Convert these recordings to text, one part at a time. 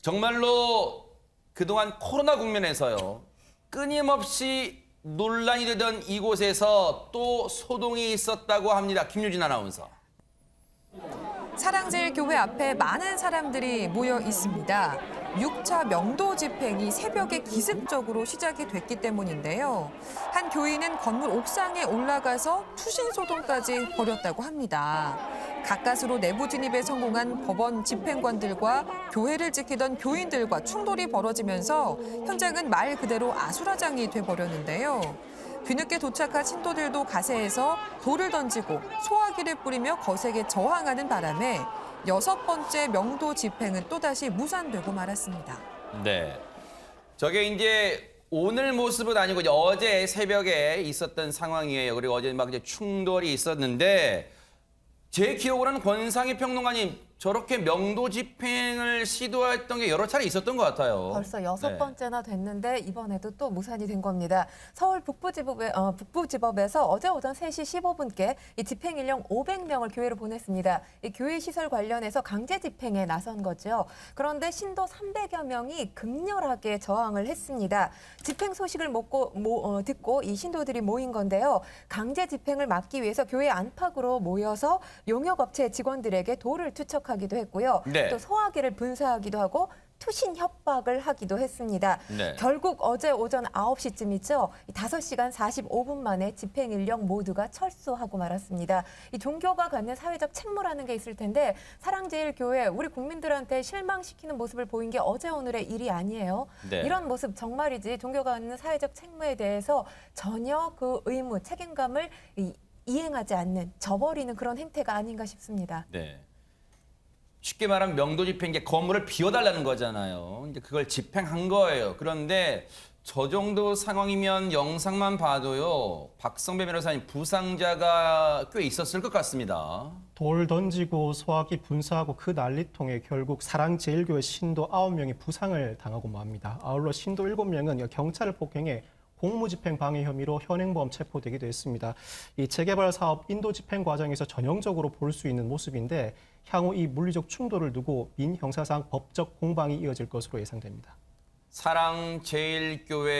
정말로 그동안 코로나 국면에서요. 끊임없이 논란이 되던 이곳에서 또 소동이 있었다고 합니다. 김유진 아나운서. 사랑제일교회 앞에 많은 사람들이 모여 있습니다. 6차 명도 집행이 새벽에 기습적으로 시작이 됐기 때문인데요. 한 교인은 건물 옥상에 올라가서 투신 소동까지 벌였다고 합니다. 가까스로 내부 진입에 성공한 법원 집행관들과 교회를 지키던 교인들과 충돌이 벌어지면서 현장은 말 그대로 아수라장이 돼버렸는데요. 뒤늦게 도착한 신도들도 가세해서 돌을 던지고 소화기를 뿌리며 거세게 저항하는 바람에 6번째 명도 집행은 또다시 무산되고 말았습니다. 네. 저게 이제 오늘 모습은 아니고 이제 어제 새벽에 있었던 상황이에요. 그리고 어제 막 이제 충돌이 있었는데 제 기억으로는 권상희 평론가님 저렇게 명도 집행을 시도했던 게 여러 차례 있었던 것 같아요. 벌써 6번째나 됐는데 이번에도 또 무산이 된 겁니다. 서울 북부지법에서 어제 오전 3시 15분께 이 집행 인력 500명을 교회로 보냈습니다. 이 교회 시설 관련해서 강제 집행에 나선 거죠. 그런데 신도 300여 명이 극렬하게 저항을 했습니다. 집행 소식을 듣고 이 신도들이 모인 건데요. 강제 집행을 막기 위해서 교회 안팎으로 모여서 용역업체 직원들에게 돌을 투척하기도 했고요. 네. 또 소화기를 분사하기도 하고 투신 협박을 하기도 했습니다. 네. 결국 어제 오전 9시쯤이죠. 5시간 45분 만에 집행 인력 모두가 철수하고 말았습니다. 이 종교가 갖는 사회적 책무라는 게 있을 텐데 사랑제일교회 우리 국민들한테 실망시키는 모습을 보인 게 어제 오늘의 일이 아니에요. 네. 이런 모습 정말이지 종교가 갖는 사회적 책무에 대해서 전혀 그 의무, 책임감을 이행하지 않는, 저버리는 그런 행태가 아닌가 싶습니다. 네. 쉽게 말하면 명도 집행 게 건물을 비워달라는 거잖아요. 이제 그걸 집행한 거예요. 그런데 저 정도 상황이면 영상만 봐도요. 박성배 변호사님 부상자가 꽤 있었을 것 같습니다. 돌 던지고 소화기 분사하고 그 난리통에 결국 사랑제일교회 신도 9명이 부상을 당하고 맙니다. 아울러 신도 7명은 경찰을 폭행해 공무집행 방해 혐의로 현행범 체포되기도 했습니다. 이 재개발 사업 인도 집행 과정에서 전형적으로 볼 수 있는 모습인데 향후 이 물리적 충돌을 두고 민형사상 법적 공방이 이어질 것으로 예상됩니다. 사랑제일교회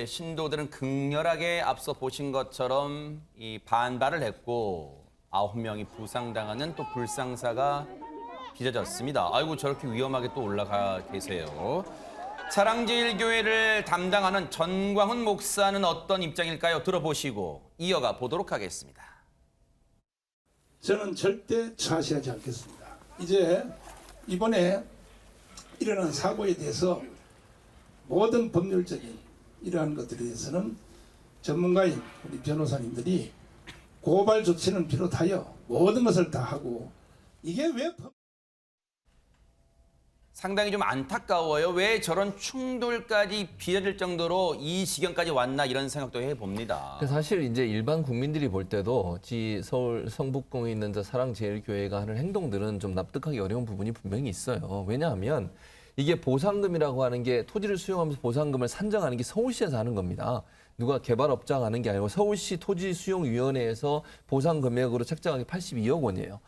신도들은 극렬하게 앞서 보신 것처럼 이 반발을 했고 9명이 부상당하는 또 불상사가 빚어졌습니다. 아이고 저렇게 위험하게 또 올라가 계세요. 사랑제일교회를 담당하는 전광훈 목사는 어떤 입장일까요? 들어보시고 이어가 보도록 하겠습니다. 저는 절대 좌시하지 않겠습니다. 이제 이번에 일어난 사고에 대해서 모든 법률적인 이러한 것들에 대해서는 전문가인 우리 변호사님들이 고발 조치는 비롯하여 모든 것을 다 하고 이게 왜 상당히 좀 안타까워요. 왜 저런 충돌까지 빚어질 정도로 이 지경까지 왔나 이런 생각도 해봅니다. 사실 이제 일반 국민들이 볼 때도 서울 성북공에 있는 저 사랑제일교회가 하는 행동들은 좀 납득하기 어려운 부분이 분명히 있어요. 왜냐하면 이게 보상금이라고 하는 게 토지를 수용하면서 보상금을 산정하는 게 서울시에서 하는 겁니다. 누가 개발업자가 하는 게 아니고 서울시 토지수용위원회에서 보상 금액으로 책정한 게 82억 원이에요.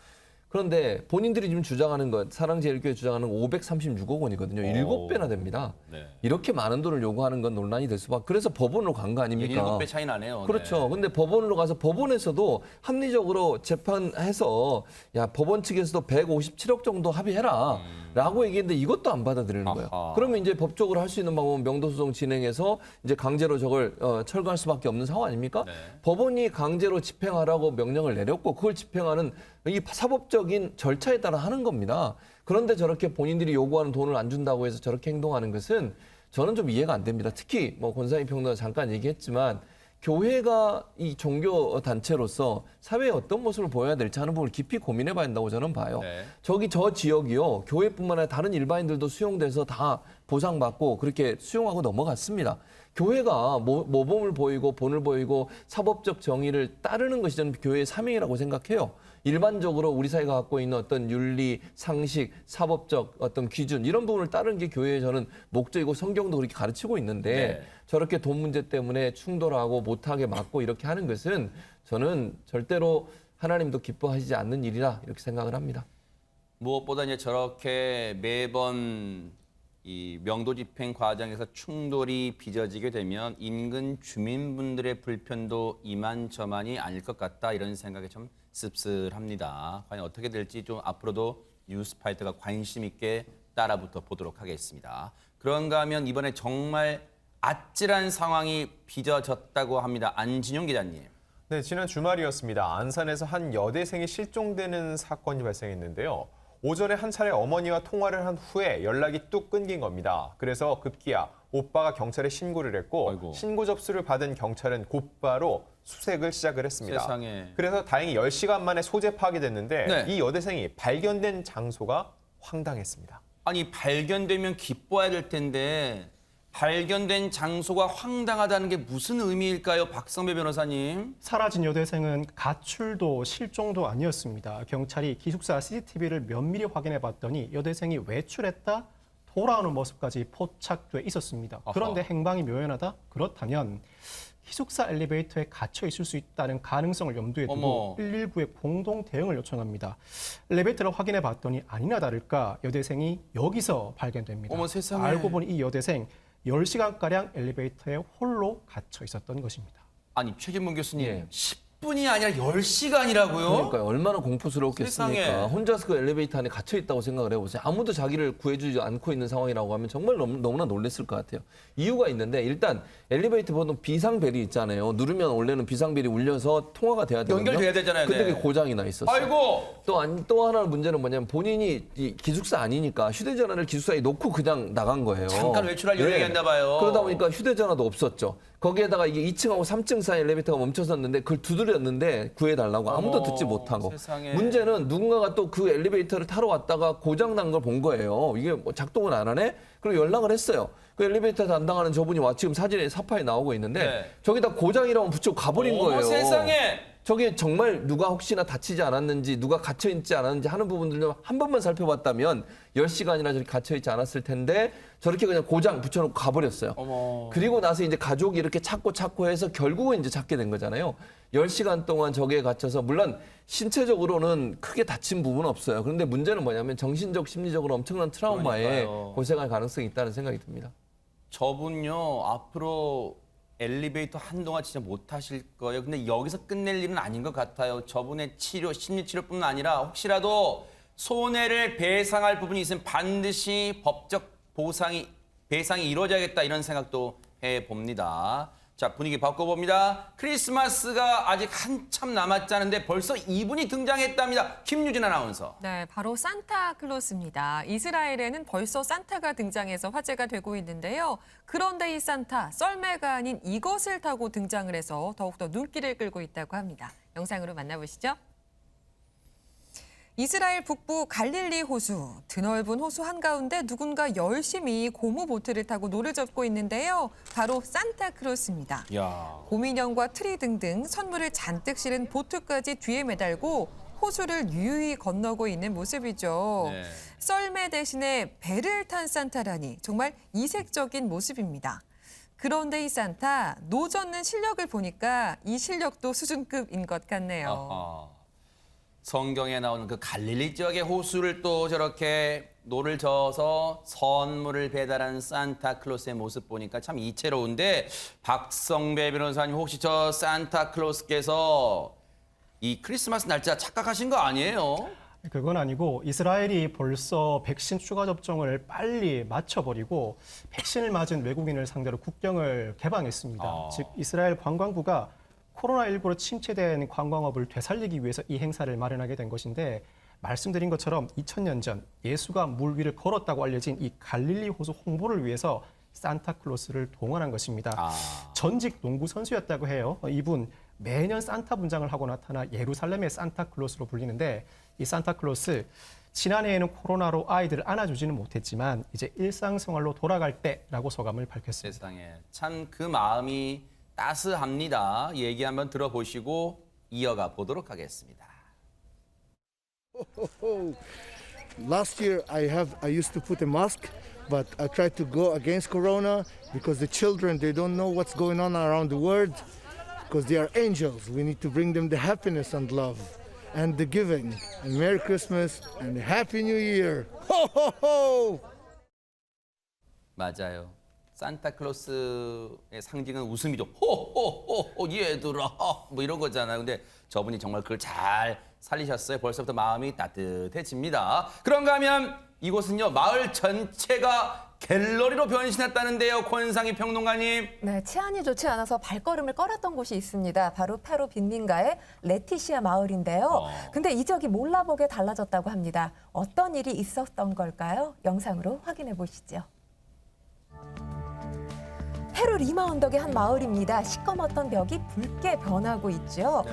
그런데 본인들이 지금 주장하는 것, 사랑제일교회 주장하는 536억 원이거든요. 7배나 됩니다. 네. 이렇게 많은 돈을 요구하는 건 논란이 될 수밖에. 그래서 법원으로 간 거 아닙니까? 7배 차이 나네요. 그렇죠. 네. 근데 법원으로 가서 법원에서도 합리적으로 재판해서 야 법원 측에서도 157억 정도 합의해라 라고 얘기했는데 이것도 안 받아들이는 거예요. 아하. 그러면 이제 법적으로 할 수 있는 방법은 명도소송 진행해서 이제 강제로 저걸 철거할 수밖에 없는 상황 아닙니까? 네. 법원이 강제로 집행하라고 명령을 내렸고 그걸 집행하는 이 사법적인 절차에 따라 하는 겁니다. 그런데 저렇게 본인들이 요구하는 돈을 안 준다고 해서 저렇게 행동하는 것은 저는 좀 이해가 안 됩니다. 특히 뭐 권상희 평론가 잠깐 얘기했지만 교회가 이 종교 단체로서 사회에 어떤 모습을 보여야 될지 하는 부분을 깊이 고민해 봐야 한다고 저는 봐요. 네. 저 지역이요. 교회뿐만 아니라 다른 일반인들도 수용돼서 다 보상받고 그렇게 수용하고 넘어갔습니다. 교회가 모범을 보이고 본을 보이고 사법적 정의를 따르는 것이 저는 교회의 사명이라고 생각해요. 일반적으로 우리 사회가 갖고 있는 어떤 윤리, 상식, 사법적 어떤 기준 이런 부분을 따르는 게 교회의 저는 목적이고 성경도 그렇게 가르치고 있는데 네. 저렇게 돈 문제 때문에 충돌하고 못하게 막고 이렇게 하는 것은 저는 절대로 하나님도 기뻐하시지 않는 일이라 이렇게 생각을 합니다. 무엇보다 이제 저렇게 매번 이 명도 집행 과정에서 충돌이 빚어지게 되면 인근 주민분들의 불편도 이만저만이 아닐 것 같다 이런 생각이 좀 씁쓸합니다. 과연 어떻게 될지 좀 앞으로도 뉴스파이터가 관심 있게 따라붙어 보도록 하겠습니다. 그런가 하면 이번에 정말 아찔한 상황이 빚어졌다고 합니다. 안진용 기자님. 네, 지난 주말이었습니다. 안산에서 한 여대생이 실종되는 사건이 발생했는데요. 오전에 한 차례 어머니와 통화를 한 후에 연락이 뚝 끊긴 겁니다. 그래서 급기야 오빠가 경찰에 신고를 했고 아이고. 신고 접수를 받은 경찰은 곧바로 수색을 시작을 했습니다. 세상에. 그래서 다행히 10시간 만에 소재 파악이 됐는데 네. 이 여대생이 발견된 장소가 황당했습니다. 아니 발견되면 기뻐해야 될 텐데 발견된 장소가 황당하다는 게 무슨 의미일까요? 박성배 변호사님. 사라진 여대생은 가출도 실종도 아니었습니다. 경찰이 기숙사 CCTV를 면밀히 확인해 봤더니 여대생이 외출했다 돌아오는 모습까지 포착돼 있었습니다. 그런데 행방이 묘연하다? 그렇다면 기숙사 엘리베이터에 갇혀 있을 수 있다는 가능성을 염두에 두고 119에 공동 대응을 요청합니다. 엘리베이터를 확인해 봤더니 아니나 다를까 여대생이 여기서 발견됩니다. 어머, 세상에. 알고 보니 이 여대생 10시간가량 엘리베이터에 홀로 갇혀 있었던 것입니다. 아니 최진문 교수님 예. 10분이 아니라 10시간이라고요? 그러니까 얼마나 공포스럽겠습니까. 세상에. 혼자서 그 엘리베이터 안에 갇혀 있다고 생각을 해보세요. 아무도 자기를 구해주지 않고 있는 상황이라고 하면 정말 너무나 놀랐을 것 같아요. 이유가 있는데 일단 엘리베이터 보통 비상벨이 있잖아요. 누르면 원래는 비상벨이 울려서 통화가 돼야 되거든요. 연결돼야 되잖아요. 근데 네. 그게 고장이 나 있었어요. 아이고. 또 하나 문제는 뭐냐면 본인이 이 기숙사 아니니까 휴대전화를 기숙사에 놓고 그냥 나간 거예요. 잠깐 외출하려고 얘기했나 봐요. 그러다 보니까 휴대전화도 없었죠. 거기에다가 이게 2층하고 3층 사이 엘리베이터가 멈춰섰는데 그걸 두드렸는데 구해달라고 아무도 듣지 못하고. 세상에. 문제는 누군가가 또 그 엘리베이터를 타러 왔다가 고장 난 걸 본 거예요. 이게 뭐 작동을 안 하네? 그리고 연락을 했어요. 그 엘리베이터 담당하는 저분이 지금 사진에 사파에 나오고 있는데 네. 저기다 고장이라고 붙이고 가버린 거예요. 세상에. 저게 정말 누가 혹시나 다치지 않았는지 누가 갇혀있지 않았는지 하는 부분들을 한 번만 살펴봤다면 10시간이나 저렇게 갇혀있지 않았을 텐데 저렇게 그냥 고장 붙여놓고 가버렸어요. 어머. 그리고 나서 이제 가족이 이렇게 찾고 해서 결국은 이제 찾게 된 거잖아요. 10시간 동안 저기에 갇혀서 물론 신체적으로는 크게 다친 부분은 없어요. 그런데 문제는 뭐냐면 정신적, 심리적으로 엄청난 트라우마에 그러니까요. 고생할 가능성이 있다는 생각이 듭니다. 저분요 앞으로 엘리베이터 한동안 진짜 못 타실 거예요. 근데 여기서 끝낼 일은 아닌 것 같아요. 저분의 치료, 심리치료뿐만 아니라 혹시라도 손해를 배상할 부분이 있으면 반드시 법적 배상이 이루어져야겠다 이런 생각도 해봅니다. 자, 분위기 바꿔봅니다. 크리스마스가 아직 한참 남았지 않은데 벌써 이분이 등장했답니다. 김유진 아나운서. 네, 바로 산타클로스입니다. 이스라엘에는 벌써 산타가 등장해서 화제가 되고 있는데요. 그런데 이 산타, 썰매가 아닌 이것을 타고 등장을 해서 더욱더 눈길을 끌고 있다고 합니다. 영상으로 만나보시죠. 이스라엘 북부 갈릴리 호수, 드넓은 호수 한가운데 누군가 열심히 고무 보트를 타고 노를 젓고 있는데요. 바로 산타클로스입니다. 야. 곰인형과 트리 등등 선물을 잔뜩 실은 보트까지 뒤에 매달고 호수를 유유히 건너고 있는 모습이죠. 네. 썰매 대신에 배를 탄 산타라니 정말 이색적인 모습입니다. 그런데 이 산타, 노젓는 실력을 보니까 이 실력도 수준급인 것 같네요. 아하. 성경에 나오는 그 갈릴리 지역의 호수를 또 저렇게 노를 저어서 선물을 배달하는 산타클로스의 모습 보니까 참 이채로운데 박성배 변호사님 혹시 저 산타클로스께서 이 크리스마스 날짜 착각하신 거 아니에요? 그건 아니고 이스라엘이 벌써 백신 추가 접종을 빨리 마쳐버리고 백신을 맞은 외국인을 상대로 국경을 개방했습니다. 즉 이스라엘 관광부가 코로나19로 침체된 관광업을 되살리기 위해서 이 행사를 마련하게 된 것인데 말씀드린 것처럼 2000년 전 예수가 물 위를 걸었다고 알려진 이 갈릴리 호수 홍보를 위해서 산타클로스를 동원한 것입니다. 전직 농구 선수였다고 해요. 이분 매년 산타 분장을 하고 나타나 예루살렘의 산타클로스로 불리는데 이 산타클로스 지난해에는 코로나로 아이들을 안아주지는 못했지만 이제 일상생활로 돌아갈 때라고 소감을 밝혔습니다. 세상에 참 그 마음이 따스합니다. 얘기 한번 들어보시고 이어가 보도록 하겠습니다. Last year I used to put a mask, but I tried to go against Corona because the children they don't know what's going on around the world because they are angels. We need to bring them the happiness and love and the giving. And Merry Christmas and Happy New Year. Ho ho ho! 맞아요. 산타클로스의 상징은 웃음이죠. 호호호호 얘들아 뭐 이런 거잖아요. 근데 저분이 정말 그걸 잘 살리셨어요. 벌써부터 마음이 따뜻해집니다. 그런가 하면 이곳은요 마을 전체가 갤러리로 변신했다는데요. 권상희 평론가님. 네, 치안이 좋지 않아서 발걸음을 꺼렸던 곳이 있습니다. 바로 페루 빈민가의 레티시아 마을인데요. 근데 이적이 몰라보게 달라졌다고 합니다. 어떤 일이 있었던 걸까요? 영상으로 확인해 보시죠. 페루 리마 언덕의 한 마을입니다. 시꺼멓던 벽이 붉게 변하고 있죠.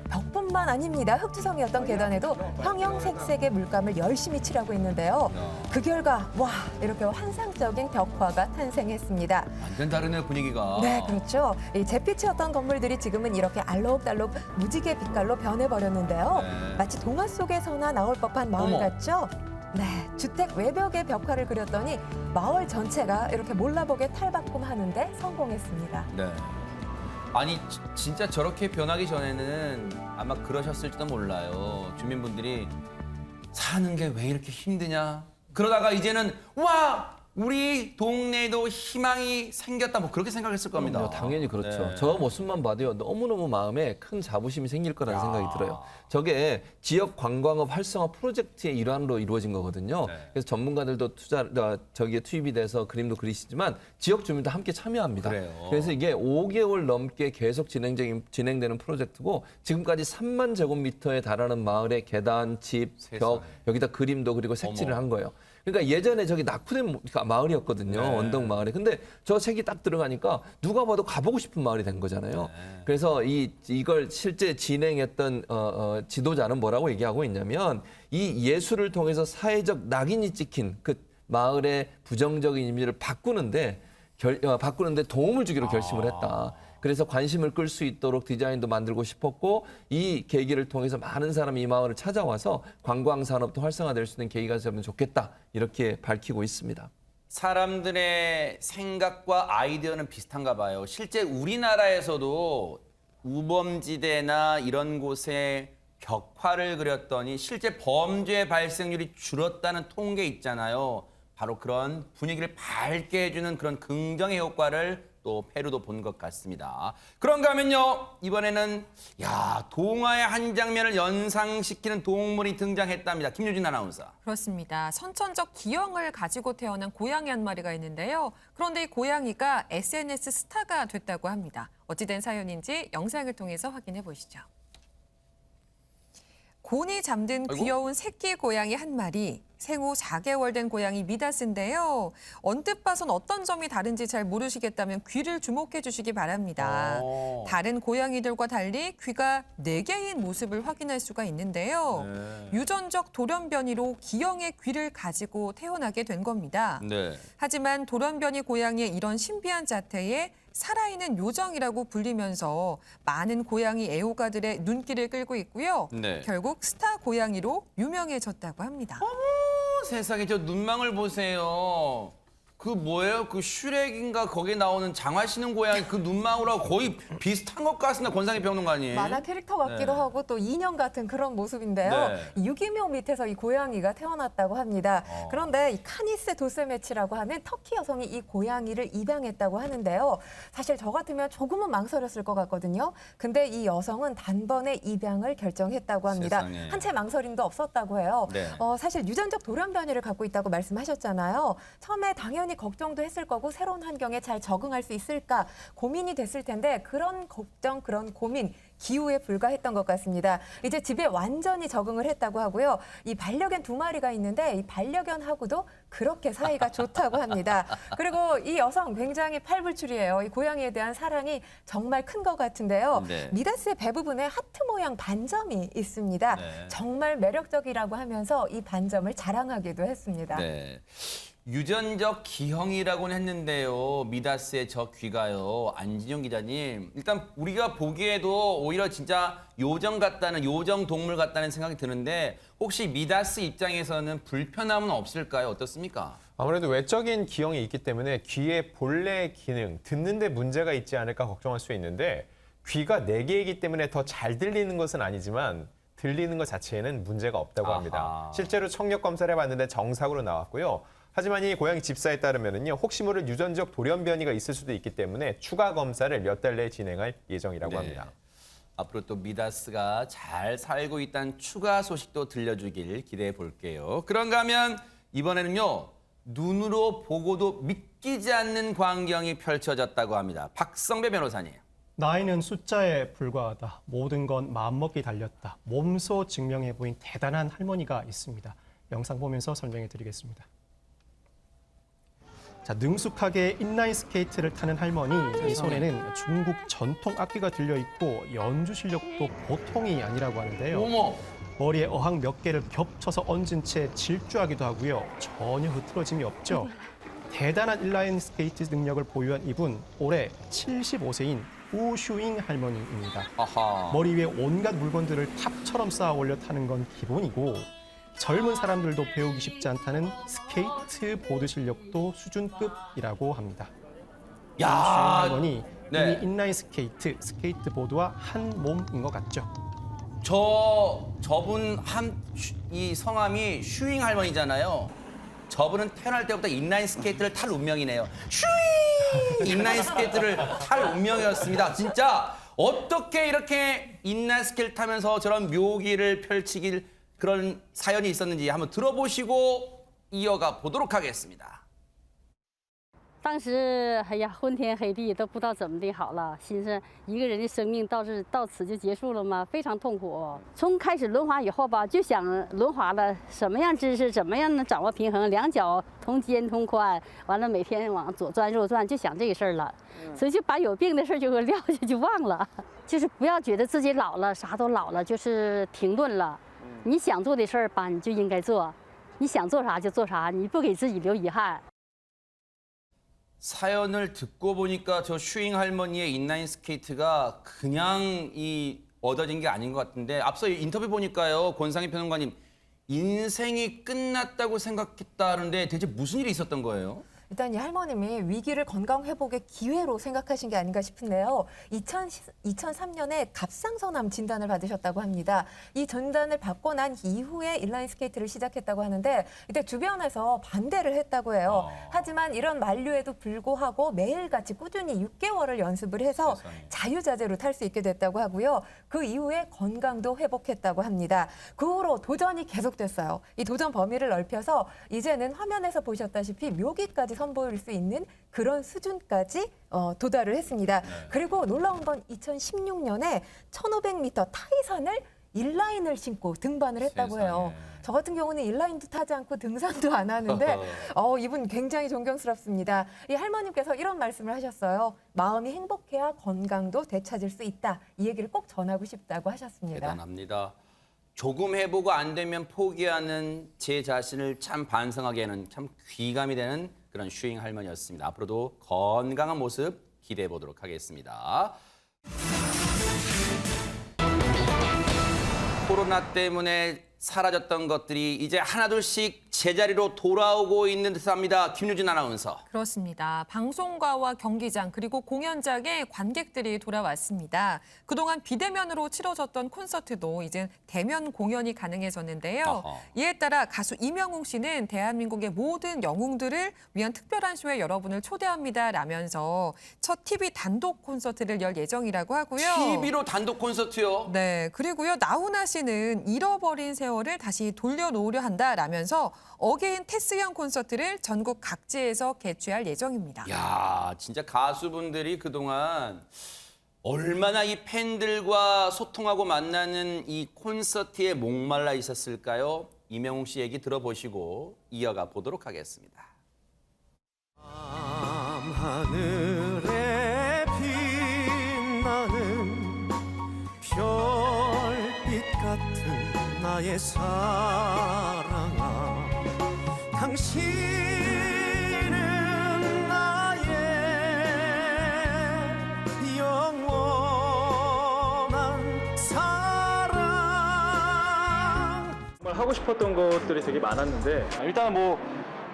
벽뿐만 아닙니다. 흙투성이었던 계단에도 형형색색의 물감을 열심히 칠하고 있는데요. 그 결과 와 이렇게 환상적인 벽화가 탄생했습니다. 완전 다르네요 분위기가. 네, 그렇죠. 이 잿빛이었던 건물들이 지금은 이렇게 알록달록 무지개 빛깔로 변해버렸는데요. 마치 동화 속에서나 나올 법한 마을 어머. 같죠? 네, 주택 외벽에 벽화를 그렸더니 마을 전체가 이렇게 몰라보게 탈바꿈하는데 성공했습니다. 네. 아니 진짜 저렇게 변하기 전에는 아마 그러셨을지도 몰라요. 주민분들이 사는 게 왜 이렇게 힘드냐. 그러다가 이제는 와 우리 동네에도 희망이 생겼다 뭐 그렇게 생각했을 겁니다. 당연히 그렇죠. 네. 저 모습만 봐도요 너무너무 마음에 큰 자부심이 생길 거라는 생각이 들어요. 저게 지역 관광업 활성화 프로젝트의 일환으로 이루어진 거거든요. 네. 그래서 전문가들도 저기에 투입이 돼서 그림도 그리시지만 지역 주민도 함께 참여합니다. 그래요. 그래서 이게 5개월 넘게 계속 진행되는 프로젝트고 지금까지 3만 제곱미터에 달하는 마을의 계단, 집, 벽 세상에. 여기다 그림도 그리고 색칠을 어머. 한 거예요. 그러니까 예전에 저기 낙후된 마을이었거든요. 네. 언덕 마을에. 근데 저 색이 딱 들어가니까 누가 봐도 가보고 싶은 마을이 된 거잖아요. 그래서 이걸 실제 진행했던 지도자는 뭐라고 얘기하고 있냐면 이 예술을 통해서 사회적 낙인이 찍힌 그 마을의 부정적인 이미지를 바꾸는데 도움을 주기로 결심을 했다. 그래서 관심을 끌 수 있도록 디자인도 만들고 싶었고 이 계기를 통해서 많은 사람이 이 마을을 찾아와서 관광 산업도 활성화될 수 있는 계기가 되면 좋겠다. 이렇게 밝히고 있습니다. 사람들의 생각과 아이디어는 비슷한가 봐요. 실제 우리나라에서도 우범지대나 이런 곳에 벽화를 그렸더니 실제 범죄 발생률이 줄었다는 통계 있잖아요. 바로 그런 분위기를 밝게 해주는 그런 긍정의 효과를 또 페루도 본 것 같습니다. 그런가 하면요. 이번에는 동화의 한 장면을 연상시키는 동물이 등장했답니다. 김유진 아나운서. 그렇습니다. 선천적 기형을 가지고 태어난 고양이 한 마리가 있는데요. 그런데 이 고양이가 SNS 스타가 됐다고 합니다. 어찌된 사연인지 영상을 통해서 확인해 보시죠. 곤히 잠든 귀여운 새끼 고양이 한 마리, 생후 4개월 된 고양이 미다스인데요. 언뜻 봐선 어떤 점이 다른지 잘 모르시겠다면 귀를 주목해 주시기 바랍니다. 다른 고양이들과 달리 귀가 4개인 모습을 확인할 수가 있는데요. 유전적 돌연변이로 기형의 귀를 가지고 태어나게 된 겁니다. 네. 하지만 돌연변이 고양이의 이런 신비한 자태에 살아있는 요정이라고 불리면서 많은 고양이 애호가들의 눈길을 끌고 있고요. 네. 결국 스타 고양이로 유명해졌다고 합니다. 세상에 저 눈망울 보세요. 그 뭐예요? 그 슈렉인가 거기에 나오는 장화 신은 고양이 그 눈망울하고 거의 비슷한 것 같습니다. 권상희 평론가님. 만화 캐릭터 같기도 네. 하고 또 인형 같은 그런 모습인데요. 네. 유기묘 밑에서 이 고양이가 태어났다고 합니다. 그런데 이 카니스 도세메치라고 하는 터키 여성이 이 고양이를 입양했다고 하는데요. 사실 저 같으면 조금은 망설였을 것 같거든요. 근데 이 여성은 단번에 입양을 결정했다고 합니다. 세상에. 한 채 망설임도 없었다고 해요. 네. 사실 유전적 돌연변이를 갖고 있다고 말씀하셨잖아요. 처음에 당연히 걱정도 했을 거고 새로운 환경에 잘 적응할 수 있을까 고민이 됐을 텐데 그런 걱정, 그런 고민 기우에 불과했던 것 같습니다. 이제 집에 완전히 적응을 했다고 하고요. 이 반려견 2마리가 있는데 이 반려견하고도 그렇게 사이가 좋다고 합니다. 그리고 이 여성 굉장히 팔불출이에요. 이 고양이에 대한 사랑이 정말 큰 것 같은데요. 네. 미다스의 배 부분에 하트 모양 반점이 있습니다. 네. 정말 매력적이라고 하면서 이 반점을 자랑하기도 했습니다. 네. 유전적 기형이라고는 했는데요. 미다스의 저 귀가요. 안진영 기자님. 일단 우리가 보기에도 오히려 진짜 요정 같다는 요정 동물 같다는 생각이 드는데 혹시 미다스 입장에서는 불편함은 없을까요? 어떻습니까? 아무래도 외적인 기형이 있기 때문에 귀의 본래 기능, 듣는데 문제가 있지 않을까 걱정할 수 있는데 귀가 4개이기 때문에 더 잘 들리는 것은 아니지만 들리는 것 자체에는 문제가 없다고 합니다. 아하. 실제로 청력 검사를 해봤는데 정상으로 나왔고요. 하지만 이 고양이 집사에 따르면요, 혹시 모를 유전적 돌연 변이가 있을 수도 있기 때문에 추가 검사를 몇 달 내에 진행할 예정이라고 합니다. 앞으로 또 미다스가 잘 살고 있다는 추가 소식도 들려주길 기대해 볼게요. 그런가 하면 이번에는요, 눈으로 보고도 믿기지 않는 광경이 펼쳐졌다고 합니다. 박성배 변호사님. 나이는 숫자에 불과하다. 모든 건 마음먹기 달렸다. 몸소 증명해 보인 대단한 할머니가 있습니다. 영상 보면서 설명해 드리겠습니다. 자, 능숙하게 인라인 스케이트를 타는 할머니. 이 손에는 중국 전통 악기가 들려 있고 연주 실력도 보통이 아니라고 하는데요. 어머, 머리에 어항 몇 개를 겹쳐서 얹은 채 질주하기도 하고요. 전혀 흐트러짐이 없죠. 대단한 인라인 스케이트 능력을 보유한 이분, 올해 75세인 우슈잉 할머니입니다. 아하. 머리 위에 온갖 물건들을 탑처럼 쌓아 올려 타는 건 기본이고, 젊은 사람들도 배우기 쉽지 않다는 스케이트보드 실력도 수준급이라고 합니다. 우슈잉 야, 할머니, 네. 이미 인라인 스케이트보드와 한 몸인 것 같죠. 저분 이 성함이 슈잉 할머니잖아요. 저분은 태어날 때부터 인라인 스케이트를 탈 운명이네요. 슈잉! 인라인 스케이트를 탈 운명이었습니다. 진짜 어떻게 이렇게 인라인 스케이트 타면서 저런 묘기를 펼치길 그런 사연이 있었는지 한번 들어보시고 이어가 보도록 하겠습니다. 当时哎呀，昏天黑地，都不知道怎么的好了，心思一个人的生命到此就结束了吗？非常痛苦。从开始轮滑以后吧，就想轮滑了，什么样姿势，怎么样能掌握平衡，两脚同肩同宽，完了每天往左转右转，就想这个事儿了，所以就把有病的事儿就给撂下，就忘了。就是不要觉得自己老了，啥都老了，就是停顿了。你想做的事儿吧，你就应该做，你想做啥就做啥，你不给自己留遗憾。 사연을 듣고 보니까 저 슈잉 할머니의 인라인 스케이트가 그냥 얻어진 게 아닌 것 같은데 앞서 인터뷰 보니까요, 권상희 평론가님, 인생이 끝났다고 생각했다는데 대체 무슨 일이 있었던 거예요? 일단 이 할머님이 위기를 건강 회복의 기회로 생각하신 게 아닌가 싶은데요. 2003년에 갑상선암 진단을 받으셨다고 합니다. 이 진단을 받고 난 이후에 인라인 스케이트를 시작했다고 하는데 이때 주변에서 반대를 했다고 해요. 하지만 이런 만류에도 불구하고 매일같이 꾸준히 6개월을 연습을 해서 세상에. 자유자재로 탈 수 있게 됐다고 하고요. 그 이후에 건강도 회복했다고 합니다. 그 후로 도전이 계속됐어요. 이 도전 범위를 넓혀서 이제는 화면에서 보셨다시피 묘기까지 선보일 수 있는 그런 수준까지 도달을 했습니다. 그리고 놀라운 건 2016년에 1500m 타이산을 인라인을 신고 등반을 했다고 해요. 저 같은 경우는 인라인도 타지 않고 등산도 안 하는데 이분 굉장히 존경스럽습니다. 이 할머님께서 이런 말씀을 하셨어요. 마음이 행복해야 건강도 되찾을 수 있다. 이 얘기를 꼭 전하고 싶다고 하셨습니다. 대단합니다. 조금 해보고 안 되면 포기하는 제 자신을 참 반성하게 하는 참 귀감이 되는 그런 슈잉 할머니였습니다. 앞으로도 건강한 모습 기대해 보도록 하겠습니다. 코로나 때문에 사라졌던 것들이 이제 하나둘씩 제자리로 돌아오고 있는 듯합니다. 김유진 아나운서. 그렇습니다. 방송가와 경기장 그리고 공연장에 관객들이 돌아왔습니다. 그동안 비대면으로 치러졌던 콘서트도 이제 대면 공연이 가능해졌는데요. 어허. 이에 따라 가수 이명웅 씨는 대한민국의 모든 영웅들을 위한 특별한 쇼에 여러분을 초대합니다라면서 첫 TV 단독 콘서트를 열 예정이라고 하고요. TV로 단독 콘서트요? 네, 그리고요 나훈아 씨는 잃어버린 세월을 다시 돌려놓으려 한다라면서 어게인 테스형 콘서트를 전국 각지에서 개최할 예정입니다. 야, 진짜 가수분들이 그동안 얼마나 이 팬들과 소통하고 만나는 이 콘서트에 목말라 있었을까요? 이명웅 씨 얘기 들어보시고 이어가 보도록 하겠습니다. 하늘에 빛나는 별빛 같은 나의 사랑아, 당신은 나의 영원한 사랑. 정말 하고 싶었던 것들이 되게 많았는데 일단 뭐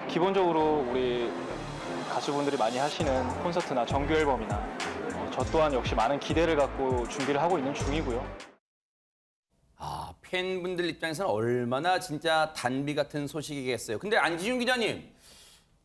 기본적으로 우리 가수분들이 많이 하시는 콘서트나 정규 앨범이나 저 또한 역시 많은 기대를 갖고 준비를 하고 있는 중이고요. 팬분들 입장에서는 얼마나 진짜 단비 같은 소식이겠어요. 근데 안지윤 기자님,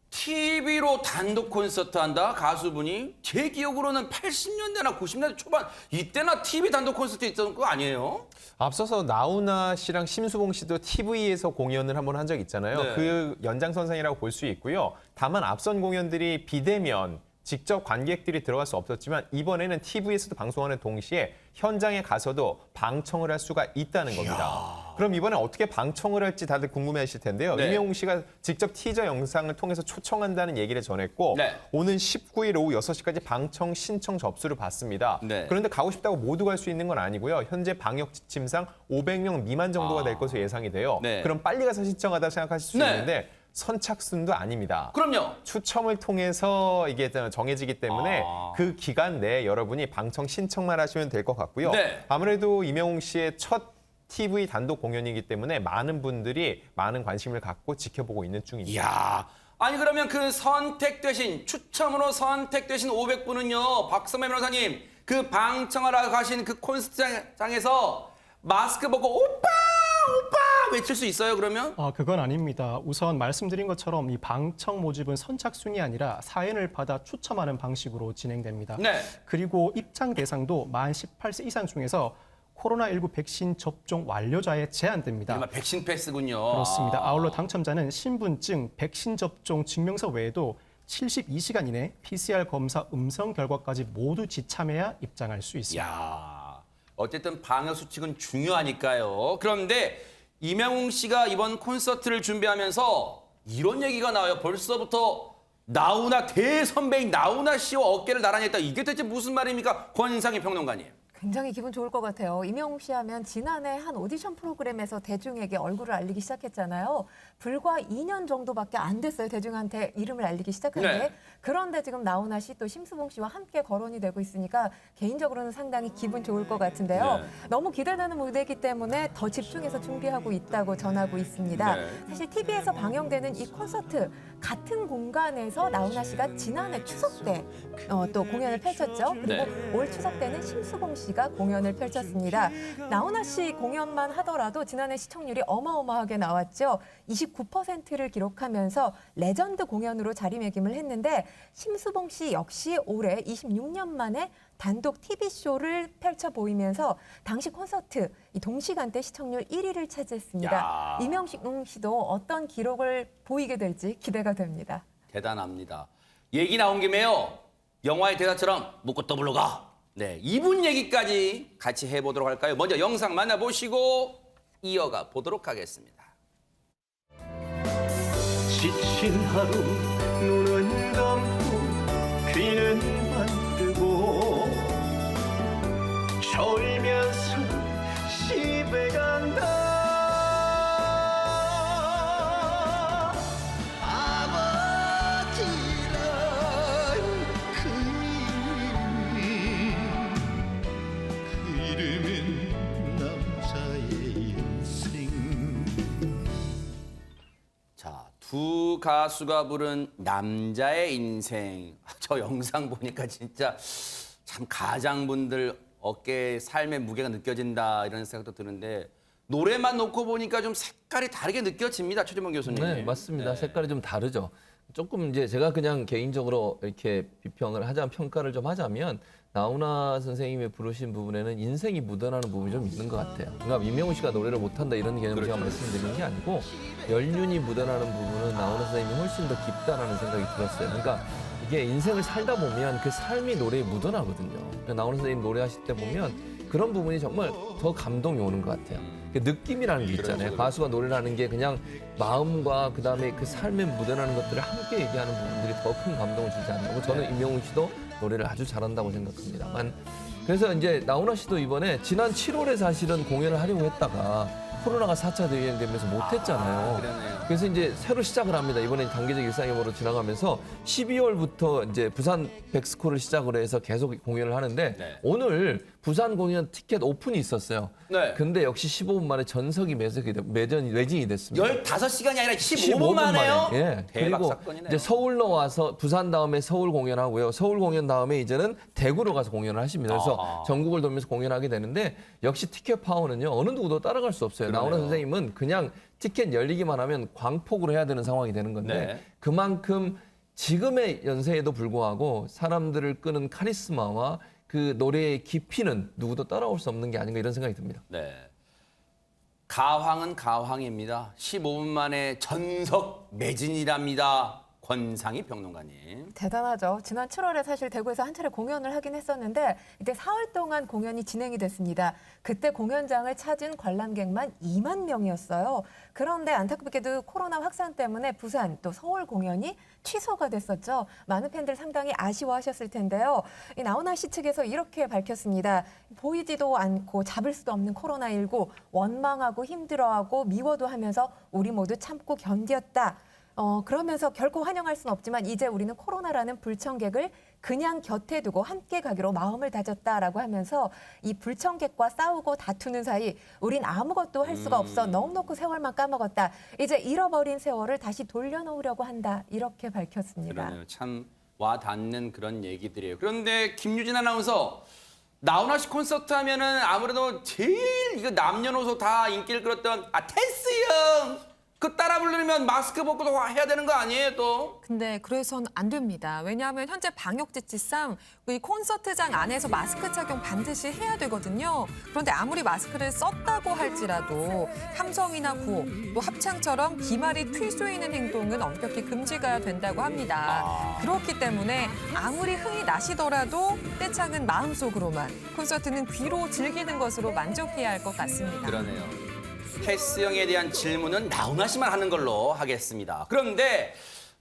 TV로 단독 콘서트 한다 가수분이 제 기억으로는 80년대나 90년대 초반 이때나 TV 단독 콘서트 있었던 거 아니에요? 앞서서 나훈아 씨랑 심수봉 씨도 TV에서 공연을 한번 한 적 있잖아요. 네. 그 연장선상이라고 볼 수 있고요. 다만 앞선 공연들이 비대면 직접 관객들이 들어갈 수 없었지만 이번에는 TV에서도 방송하는 동시에 현장에 가서도 방청을 할 수가 있다는 겁니다. 그럼 이번에 어떻게 방청을 할지 다들 궁금해하실 텐데요. 네. 임영웅 씨가 직접 티저 영상을 통해서 초청한다는 얘기를 전했고 네. 오는 19일 오후 6시까지 방청 신청 접수를 받습니다. 네. 그런데 가고 싶다고 모두 갈 수 있는 건 아니고요. 현재 방역 지침상 500명 미만 정도가 될 것으로 예상이 돼요. 네. 그럼 빨리 가서 신청하다 생각하실 수 네. 있는데 선착순도 아닙니다. 그럼요. 추첨을 통해서 이게 정해지기 때문에 그 기간 내에 여러분이 방청 신청만 하시면 될 것 같고요. 네. 아무래도 임영웅 씨의 첫 TV 단독 공연이기 때문에 많은 분들이 많은 관심을 갖고 지켜보고 있는 중입니다. 이야. 아니 그러면 그 선택되신 추첨으로 선택되신 500분은요. 박선배 변호사님 그 방청하러 가신 그 콘서트장에서 마스크 벗고 오빠 외칠 수 있어요 그러면? 그건 아닙니다. 우선 말씀드린 것처럼 이 방청 모집은 선착순이 아니라 사연을 받아 추첨하는 방식으로 진행됩니다. 네. 그리고 입장 대상도 만 18세 이상 중에서 코로나19 백신 접종 완료자에 제한됩니다. 정말 백신 패스군요. 그렇습니다. 아울러 당첨자는 신분증, 백신 접종 증명서 외에도 72시간 이내 PCR 검사 음성 결과까지 모두 지참해야 입장할 수 있습니다. 이야. 어쨌든 방역 수칙은 중요하니까요. 그런데 임영웅 씨가 이번 콘서트를 준비하면서 이런 얘기가 나와요. 벌써부터 나훈아 대선배인 나훈아 씨와 어깨를 나란히 했다. 이게 대체 무슨 말입니까? 권상희 평론가님. 굉장히 기분 좋을 것 같아요. 임영웅 씨 하면 지난해 한 오디션 프로그램에서 대중에게 얼굴을 알리기 시작했잖아요. 불과 2년 정도밖에 안 됐어요. 대중한테 이름을 알리기 시작한 게. 네. 그런데 지금 나훈아 씨 또 심수봉 씨와 함께 거론이 되고 있으니까 개인적으로는 상당히 기분 좋을 것 같은데요. 네. 너무 기대되는 무대이기 때문에 더 집중해서 준비하고 있다고 전하고 있습니다. 네. 사실 TV에서 방영되는 이 콘서트 같은 공간에서 나훈아 씨가 지난해 추석 때 또 공연을 펼쳤죠. 그리고 네. 올 추석 때는 심수봉 씨가 공연을 펼쳤습니다. 나훈아 씨 공연만 하더라도 지난해 시청률이 어마어마하게 나왔죠. 29%를 기록하면서 레전드 공연으로 자리매김을 했는데 심수봉 씨 역시 올해 26년 만에 단독 TV쇼를 펼쳐 보이면서 당시 콘서트 이 동시간대 시청률 1위를 차지했습니다. 야. 임영웅 씨도 어떤 기록을 보이게 될지 기대가 됩니다. 대단합니다. 얘기 나온 김에요. 영화의 대사처럼 묻고 떠블로 가. 네, 이분 얘기까지 같이 해보도록 할까요? 먼저 영상 만나보시고 이어가 보도록 하겠습니다. 지친 하루 눈은 감고 귀는 만들고 졸면서 집에 간다 아버지란 그 이름은 남자의 인생 자, 두 가수가 부른 남자의 인생. 저 영상 보니까 진짜 참 가장분들 어깨에 삶의 무게가 느껴진다 이런 생각도 드는데 노래만 놓고 보니까 좀 색깔이 다르게 느껴집니다. 최재범 교수님. 네, 맞습니다. 네. 색깔이 좀 다르죠. 조금 이제 제가 그냥 개인적으로 이렇게 비평을 하자면 평가를 좀 하자면 나훈아 선생님이 부르신 부분에는 인생이 묻어나는 부분이 좀 있는 것 같아요. 그러니까 임영웅 씨가 노래를 못한다 이런 개념을 제가 말씀드리는 게 아니고 연륜이 묻어나는 부분은 나훈아 선생님이 훨씬 더 깊다라는 생각이 들었어요. 그러니까 이게 인생을 살다 보면 그 삶이 노래에 묻어나거든요. 그러니까 나훈아 선생님 노래하실 때 보면 그런 부분이 정말 더 감동이 오는 것 같아요. 그 느낌이라는 게 있잖아요. 가수가 노래를 하는 게 그냥 마음과 그다음에 그 삶에 묻어나는 것들을 함께 얘기하는 부분들이 더 큰 감동을 주지 않나고 저는 임영웅 씨도 노래를 아주 잘한다고 생각합니다만 그래서 이제 나훈아 씨도 이번에 지난 7월에 사실은 공연을 하려고 했다가 코로나가 4차 대유행되면서 못했잖아요. 그러네요. 그래서 이제 새로 시작을 합니다. 이번에 단계적 일상회복으로 지나가면서 12월부터 이제 부산 백스코를 시작으로 해서 계속 공연을 하는데 네. 오늘 부산 공연 티켓 오픈이 있었어요. 네. 근데 역시 15분 만에 전석이 매진이 됐습니다. 15시간이 아니라 15분 만에요? 예. 대박 그리고 사건이네요. 이제 서울로 와서 부산 다음에 서울 공연하고요. 서울 공연 다음에 이제는 대구로 가서 공연을 하십니다. 그래서 전국을 돌면서 공연하게 되는데 역시 티켓 파워는요. 어느 누구도 따라갈 수 없어요. 그러네요. 나오는 선생님은 그냥 티켓 열리기만 하면 광폭으로 해야 되는 상황이 되는 건데 네. 그만큼 지금의 연세에도 불구하고 사람들을 끄는 카리스마와 그 노래의 깊이는 누구도 따라올 수 없는 게 아닌가 이런 생각이 듭니다. 네. 가황은 가황입니다. 15분 만에 전석 매진이랍니다. 권상희 평론가님. 대단하죠. 지난 7월에 사실 대구에서 한 차례 공연을 하긴 했었는데 이때 사흘 동안 공연이 진행이 됐습니다. 그때 공연장을 찾은 관람객만 2만 명이었어요. 그런데 안타깝게도 코로나 확산 때문에 부산 또 서울 공연이 취소가 됐었죠. 많은 팬들 상당히 아쉬워하셨을 텐데요. 이 나훈아 씨 측에서 이렇게 밝혔습니다. 보이지도 않고 잡을 수도 없는 코로나19 원망하고 힘들어하고 미워도 하면서 우리 모두 참고 견뎠다. 그러면서 결코 환영할 수는 없지만 이제 우리는 코로나라는 불청객을 그냥 곁에 두고 함께 가기로 마음을 다졌다라고 하면서 이 불청객과 싸우고 다투는 사이 우린 아무것도 할 수가 없어 넋놓고 세월만 까먹었다. 이제 잃어버린 세월을 다시 돌려놓으려고 한다. 이렇게 밝혔습니다. 그러네요. 참 와닿는 그런 얘기들이에요. 그런데 김유진 아나운서 나훈아 씨 콘서트 하면은 아무래도 제일 이거 남녀노소 다 인기를 끌었던 테스 형 그 따라 부르면 마스크 벗고 해야 되는 거 아니에요 또? 근데 그래서는 안 됩니다. 왜냐하면 현재 방역 지침상 이 콘서트장 안에서 마스크 착용 반드시 해야 되거든요. 그런데 아무리 마스크를 썼다고 할지라도 함성이나 구호, 또 합창처럼 기말이 튈 수 있는 행동은 엄격히 금지가 된다고 합니다. 그렇기 때문에 아무리 흥이 나시더라도 떼창은 마음속으로만, 콘서트는 귀로 즐기는 것으로 만족해야 할 것 같습니다. 그러네요. 테스 형에 대한 질문은 나훈아 씨만 하는 걸로 하겠습니다. 그런데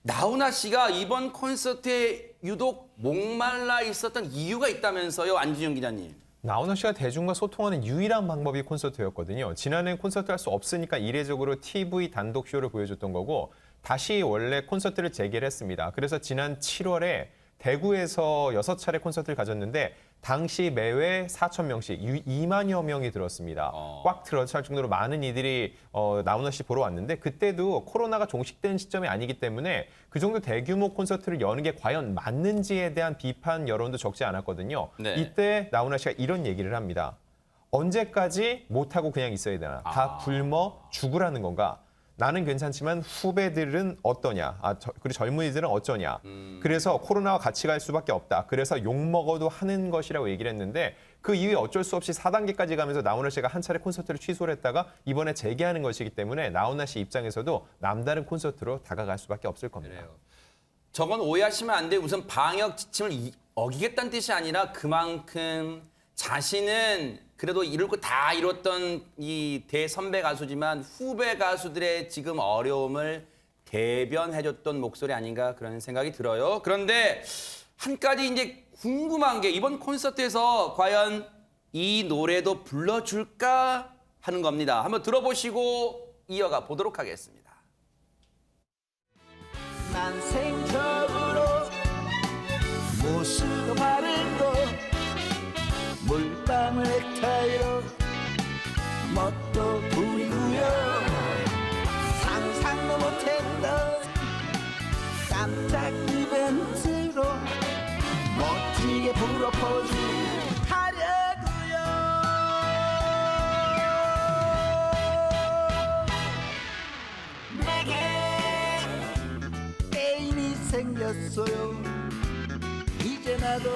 나훈아 씨가 이번 콘서트에 유독 목말라 있었던 이유가 있다면서요, 안진영 기자님. 나훈아 씨가 대중과 소통하는 유일한 방법이 콘서트였거든요. 지난해는 콘서트 할 수 없으니까 이례적으로 TV 단독 쇼를 보여줬던 거고 다시 원래 콘서트를 재개를 했습니다. 그래서 지난 7월에 대구에서 6차례 콘서트를 가졌는데 당시 매회 4,000명씩 2만여 명이 들었습니다. 꽉 들어찰 정도로 많은 이들이 나훈아 씨 보러 왔는데 그때도 코로나가 종식된 시점이 아니기 때문에 그 정도 대규모 콘서트를 여는 게 과연 맞는지에 대한 비판 여론도 적지 않았거든요. 네. 이때 나훈아 씨가 이런 얘기를 합니다. 언제까지 못하고 그냥 있어야 되나? 다 굶어 죽으라는 건가? 나는 괜찮지만 후배들은 어떠냐? 그리고 젊은이들은 어쩌냐? 그래서 코로나와 같이 갈 수밖에 없다. 그래서 욕먹어도 하는 것이라고 얘기를 했는데 그 이후에 어쩔 수 없이 4단계까지 가면서 나훈아 씨가 한 차례 콘서트를 취소를 했다가 이번에 재개하는 것이기 때문에 나훈아 씨 입장에서도 남다른 콘서트로 다가갈 수밖에 없을 겁니다. 그래요. 저건 오해하시면 안 돼요. 우선 방역 지침을 어기겠다는 뜻이 아니라 그만큼 자신은 그래도 이룰 거 다 이뤘던 이 대선배 가수지만 후배 가수들의 지금 어려움을 대변해줬던 목소리 아닌가 그런 생각이 들어요. 그런데 한 가지 이제 궁금한 게 이번 콘서트에서 과연 이 노래도 불러줄까 하는 겁니다. 한번 들어보시고 이어가 보도록 하겠습니다. 난생적으로 무수도 바르고 물방울 넥타이로 멋도 부리고요 상상도 못했던 깜짝 이벤트로 멋지게 프로포즈 하려고요 내게 애인이 생겼어요 이제 나도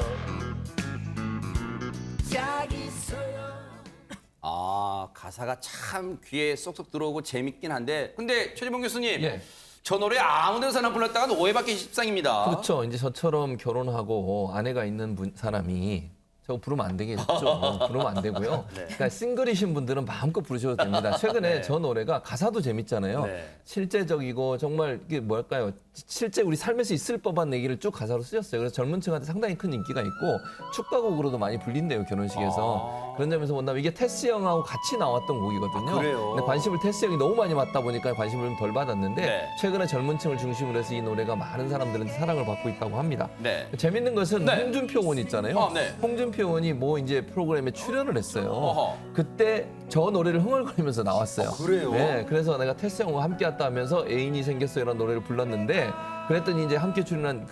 가사가 참 귀에 쏙쏙 들어오고 재밌긴 한데 근데 최재봉 교수님 예. 저 노래 아무 데서나 불렀다가 오해받기 십상입니다. 그렇죠. 이제 저처럼 결혼하고 아내가 있는 사람이 저거 부르면 안 되겠죠. 부르면 안 되고요. 네. 그러니까 싱글이신 분들은 마음껏 부르셔도 됩니다. 최근에 네. 저 노래가 가사도 재밌잖아요. 네. 실제적이고 정말 이게 뭘까요? 실제 우리 삶에서 있을 법한 얘기를 쭉 가사로 쓰셨어요. 그래서 젊은 층한테 상당히 큰 인기가 있고 축가곡으로도 많이 불린대요. 결혼식에서. 그런 점에서 본다면 이게 테스 형하고 같이 나왔던 곡이거든요. 그래요? 근데 관심을 테스 형이 너무 많이 받다 보니까 관심을 좀 덜 받았는데 네. 최근에 젊은 층을 중심으로 해서 이 노래가 많은 사람들한테 사랑을 받고 있다고 합니다. 네. 재밌는 것은 네. 홍준표 군 있잖아요. 네. 홍준표 홍준표 의원이 뭐 이제 프로그램에 출연을 했어요. 어허. 그때 저 노래를 흥얼거리면서 나왔어요. 그래요? 네, 그래서 내가 테스 형과 함께 왔다 하면서 애인이 생겼어요라는 노래를 불렀는데 그랬더니 이제 함께 출연한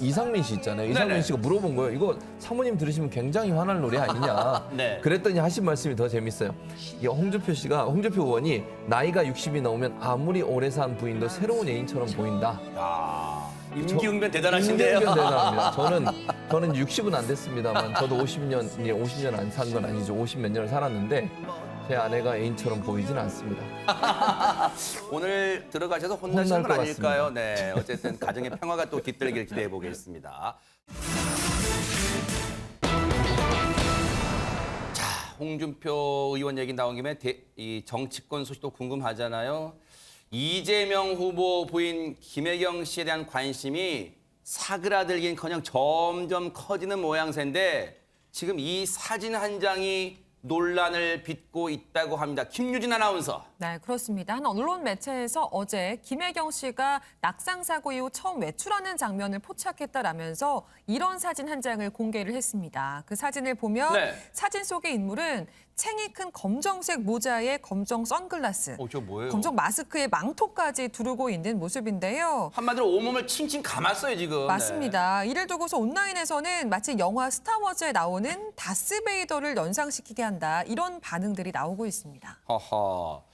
이상민 씨 있잖아요. 이상민 네네. 씨가 물어본 거예요. 이거 사모님 들으시면 굉장히 화날 노래 아니냐. 네. 그랬더니 하신 말씀이 더 재밌어요. 이게 홍준표 의원이 나이가 60이 넘으면 아무리 오래 산 부인도 새로운 애인처럼 보인다. 야, 임기응변 대단하신데요. 임기응변 대단합니다. 저는 60은 안 됐습니다만 저도 50년 안 산 건 아니죠. 50몇 년을 살았는데 제 아내가 애인처럼 보이진 않습니다. 오늘 들어가셔서 혼나시는 혼날 건 것 아닐까요? 네, 어쨌든 가정의 평화가 또 깃들길 기대해 보겠습니다. 자, 홍준표 의원 얘기 나온 김에 이 정치권 소식도 궁금하잖아요. 이재명 후보 부인 김혜경 씨에 대한 관심이 사그라들긴커녕 점점 커지는 모양새인데 지금 이 사진 한 장이 논란을 빚고 있다고 합니다. 김유진 아나운서. 네, 그렇습니다. 한 언론 매체에서 어제 김혜경 씨가 낙상 사고 이후 처음 외출하는 장면을 포착했다라면서 이런 사진 한 장을 공개를 했습니다. 그 사진을 보면 네. 사진 속의 인물은 챙이 큰 검정색 모자에 검정 선글라스, 저 뭐예요? 검정 마스크에 망토까지 두르고 있는 모습인데요. 한마디로 온몸을 칭칭 감았어요, 지금. 맞습니다. 이를 두고서 온라인에서는 마치 영화 스타워즈에 나오는 다스베이더를 연상시키게 한다. 이런 반응들이 나오고 있습니다. 허허.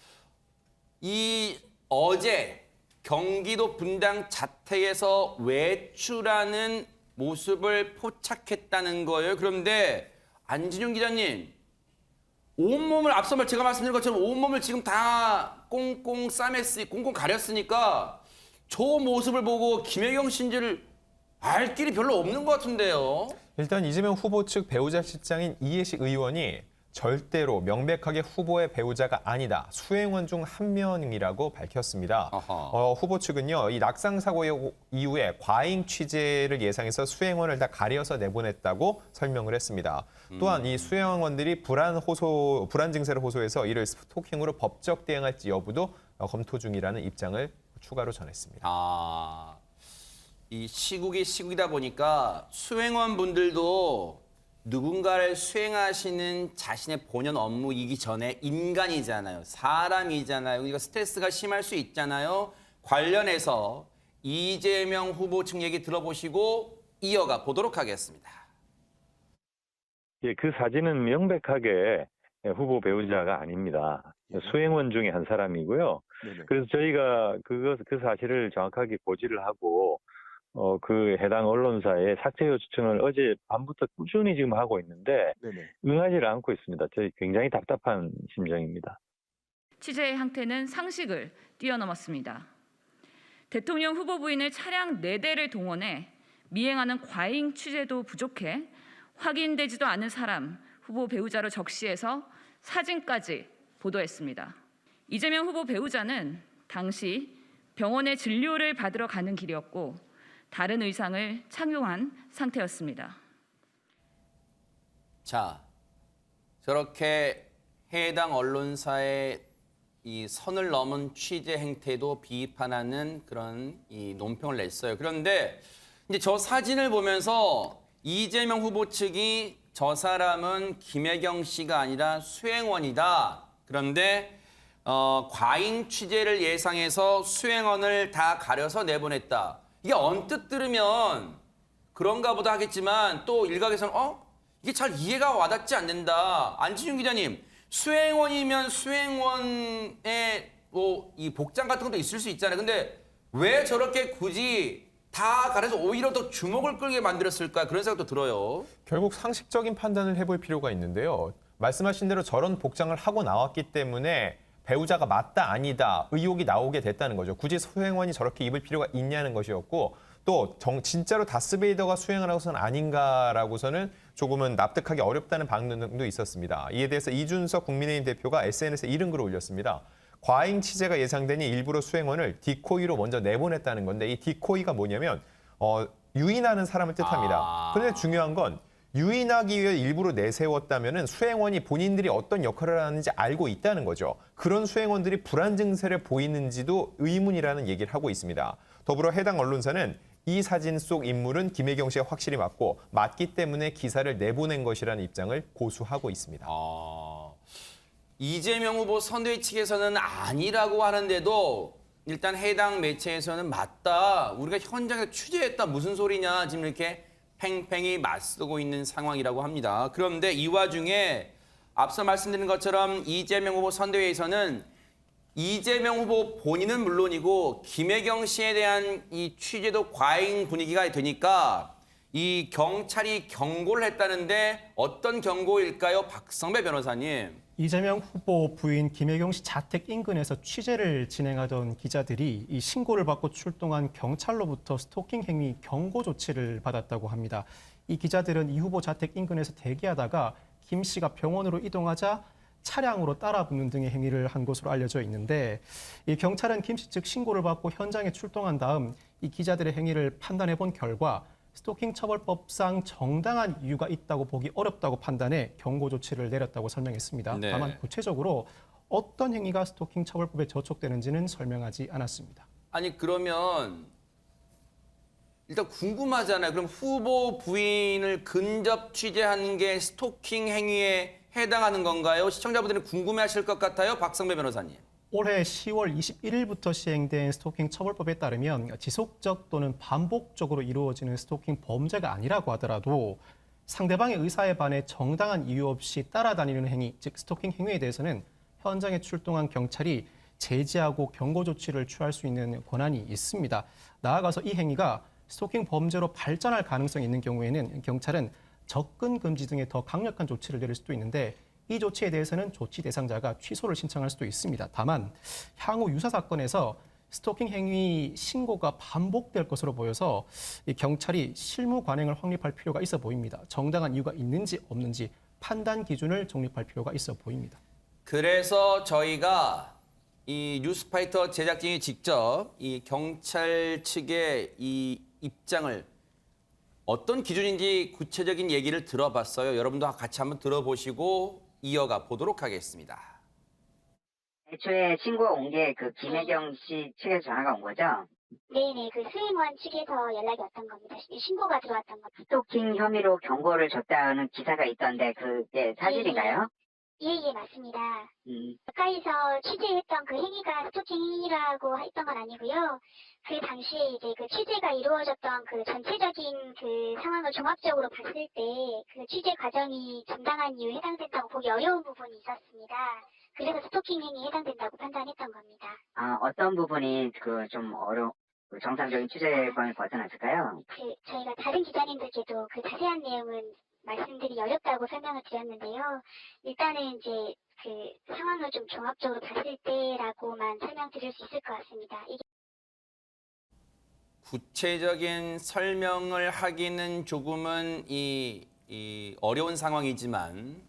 이 어제 경기도 분당 자택에서 외출하는 모습을 포착했다는 거예요. 그런데 안진용 기자님, 온몸을 앞서 제가 말씀드린 것처럼 온몸을 지금 다 꽁꽁 꽁꽁 가렸으니까 저 모습을 보고 김혜경 씨인지를 알 길이 별로 없는 것 같은데요. 일단 이재명 후보 측 배우자 실장인 이해식 의원이 절대로 명백하게 후보의 배우자가 아니다. 수행원 중 한 명이라고 밝혔습니다. 후보 측은요, 이 낙상 사고 이후에 과잉 취재를 예상해서 수행원을 다 가려서 내보냈다고 설명을 했습니다. 또한 이 수행원들이 불안 증세를 호소해서 이를 스토킹으로 법적 대응할지 여부도 검토 중이라는 입장을 추가로 전했습니다. 이 시국이 시국이다 보니까 수행원분들도 누군가를 수행하시는 자신의 본연 업무이기 전에 인간이잖아요. 사람이잖아요. 그러니까 스트레스가 심할 수 있잖아요. 관련해서 이재명 후보 측 얘기 들어보시고 이어가 보도록 하겠습니다. 예, 그 사진은 명백하게 후보 배우자가 아닙니다. 수행원 중에 한 사람이고요. 그래서 저희가 그 사실을 정확하게 고지를 하고 그 해당 언론사에 삭제 요청을 어제 밤부터 꾸준히 지금 하고 있는데 응하지를 않고 있습니다. 저희 굉장히 답답한 심정입니다. 취재의 항태는 상식을 뛰어넘었습니다. 대통령 후보 부인을 차량 4대를 동원해 미행하는 과잉 취재도 부족해 확인되지도 않은 사람 후보 배우자로 적시해서 사진까지 보도했습니다. 이재명 후보 배우자는 당시 병원에 진료를 받으러 가는 길이었고 다른 의상을 착용한 상태였습니다. 자, 저렇게 해당 언론사의 이 선을 넘은 취재 행태도 비판하는 그런 이 논평을 냈어요. 그런데 이제 저 사진을 보면서 이재명 후보 측이 저 사람은 김혜경 씨가 아니라 수행원이다. 그런데 과잉 취재를 예상해서 수행원을 다 가려서 내보냈다. 이게 언뜻 들으면 그런가 보다 하겠지만 또 일각에서는 이게 잘 이해가 와닿지 않는다. 안진용 기자님, 수행원이면 수행원의 뭐 이 복장 같은 것도 있을 수 있잖아요. 근데 왜 저렇게 굳이 다 가려서 오히려 더 주목을 끌게 만들었을까 그런 생각도 들어요. 결국 상식적인 판단을 해볼 필요가 있는데요. 말씀하신 대로 저런 복장을 하고 나왔기 때문에 배우자가 맞다 아니다 의혹이 나오게 됐다는 거죠. 굳이 수행원이 저렇게 입을 필요가 있냐는 것이었고 또 진짜로 다스베이더가 수행을 하고서는 아닌가라고서는 조금은 납득하기 어렵다는 반응도 있었습니다. 이에 대해서 이준석 국민의힘 대표가 SNS에 이런 글을 올렸습니다. 과잉 취재가 예상되니 일부러 수행원을 디코이로 먼저 내보냈다는 건데 이 디코이가 뭐냐면 유인하는 사람을 뜻합니다. 그런데 중요한 건 유인하기 위해 일부러 내세웠다면 수행원이 본인들이 어떤 역할을 하는지 알고 있다는 거죠. 그런 수행원들이 불안 증세를 보이는지도 의문이라는 얘기를 하고 있습니다. 더불어 해당 언론사는 이 사진 속 인물은 김혜경 씨가 확실히 맞고 맞기 때문에 기사를 내보낸 것이라는 입장을 고수하고 있습니다. 이재명 후보 선대위 측에서는 아니라고 하는데도 일단 해당 매체에서는 맞다. 우리가 현장에서 취재했다. 무슨 소리냐. 지금 이렇게 팽팽히 맞서고 있는 상황이라고 합니다. 그런데 이 와중에 앞서 말씀드린 것처럼 이재명 후보 선대위에서는 이재명 후보 본인은 물론이고 김혜경 씨에 대한 이 취재도 과잉 분위기가 되니까 이 경찰이 경고를 했다는데 어떤 경고일까요? 박성배 변호사님. 이재명 후보 부인 김혜경 씨 자택 인근에서 취재를 진행하던 기자들이 이 신고를 받고 출동한 경찰로부터 스토킹 행위 경고 조치를 받았다고 합니다. 이 기자들은 이 후보 자택 인근에서 대기하다가 김 씨가 병원으로 이동하자 차량으로 따라붙는 등의 행위를 한 것으로 알려져 있는데 이 경찰은 김 씨 측 신고를 받고 현장에 출동한 다음 이 기자들의 행위를 판단해 본 결과 스토킹 처벌법상 정당한 이유가 있다고 보기 어렵다고 판단해 경고 조치를 내렸다고 설명했습니다. 네. 다만 구체적으로 어떤 행위가 스토킹 처벌법에 저촉되는지는 설명하지 않았습니다. 아니 그러면 일단 궁금하잖아요. 그럼 후보 부인을 근접 취재하는 게 스토킹 행위에 해당하는 건가요? 시청자분들은 궁금해하실 것 같아요. 박성배 변호사님. 올해 10월 21일부터 시행된 스토킹 처벌법에 따르면 지속적 또는 반복적으로 이루어지는 스토킹 범죄가 아니라고 하더라도 상대방의 의사에 반해 정당한 이유 없이 따라다니는 행위, 즉 스토킹 행위에 대해서는 현장에 출동한 경찰이 제지하고 경고 조치를 취할 수 있는 권한이 있습니다. 나아가서 이 행위가 스토킹 범죄로 발전할 가능성이 있는 경우에는 경찰은 접근 금지 등의 더 강력한 조치를 내릴 수도 있는데 이 조치에 대해서는 조치 대상자가 취소를 신청할 수도 있습니다. 다만 향후 유사 사건에서 스토킹 행위 신고가 반복될 것으로 보여서 이 경찰이 실무 관행을 확립할 필요가 있어 보입니다. 정당한 이유가 있는지 없는지 판단 기준을 정립할 필요가 있어 보입니다. 그래서 저희가 이 뉴스파이터 제작진이 직접 이 경찰 측의 이 입장을 어떤 기준인지 구체적인 얘기를 들어봤어요. 여러분도 같이 한번 들어보시고 이어가 보도록 하겠습니다. 애초에 신고가 온 게 그 김혜경 씨 측에서 전화가 온 거죠? 네네, 그 수행원 측에서 연락이 왔던 겁니다. 신고가 들어왔던 겁니다. 스토킹 혐의로 경고를 줬다는 기사가 있던데 그게 사실인가요? 예, 맞습니다. 가까이서 취재했던 그 행위가 스토킹 행위라고 했던 건 아니고요. 그 당시에 이제 그 취재가 이루어졌던 그 전체적인 그 상황을 종합적으로 봤을 때 그 취재 과정이 정당한 이유에 해당된다고 보기 어려운 부분이 있었습니다. 그래서 스토킹 행위에 해당된다고 판단했던 겁니다. 아, 어떤 부분이 그 좀 정상적인 취재권을 벗어났을까요? 저희가 다른 기자님들께도 그 자세한 내용은 말씀드리기 어렵다고 설명을 드렸는데요. 일단은 이제 그 상황을 좀 종합적으로 봤을 때라고만 설명드릴 수 있을 것 같습니다. 구체적인 설명을 하기는 조금은 어려운 상황이지만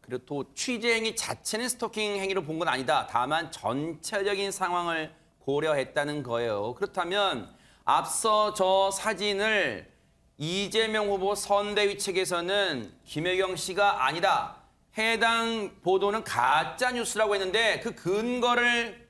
그리고 또 취재 행위 자체는 스토킹 행위로 본 건 아니다. 다만 전체적인 상황을 고려했다는 거예요. 그렇다면 앞서 저 사진을 이재명 후보 선대위 측에서는 김혜경 씨가 아니다. 해당 보도는 가짜 뉴스라고 했는데 그 근거를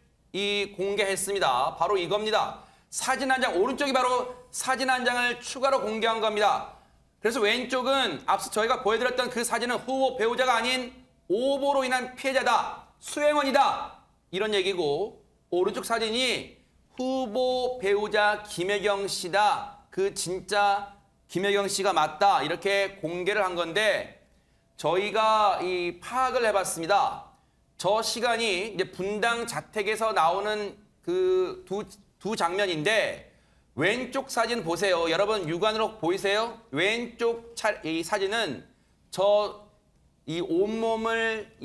공개했습니다. 바로 이겁니다. 사진 한 장, 오른쪽이 바로 사진 한 장을 추가로 공개한 겁니다. 그래서 왼쪽은 앞서 저희가 보여드렸던 그 사진은 후보 배우자가 아닌 오보로 인한 피해자다. 수행원이다. 이런 얘기고 오른쪽 사진이 후보 배우자 김혜경 씨다. 그 진짜 김혜경 씨가 맞다. 이렇게 공개를 한 건데 저희가 파악을 해봤습니다. 저 시간이 이제 분당 자택에서 나오는 그 두 장면인데 왼쪽 사진 보세요. 여러분 육안으로 보이세요? 왼쪽 이 사진은 이 온몸을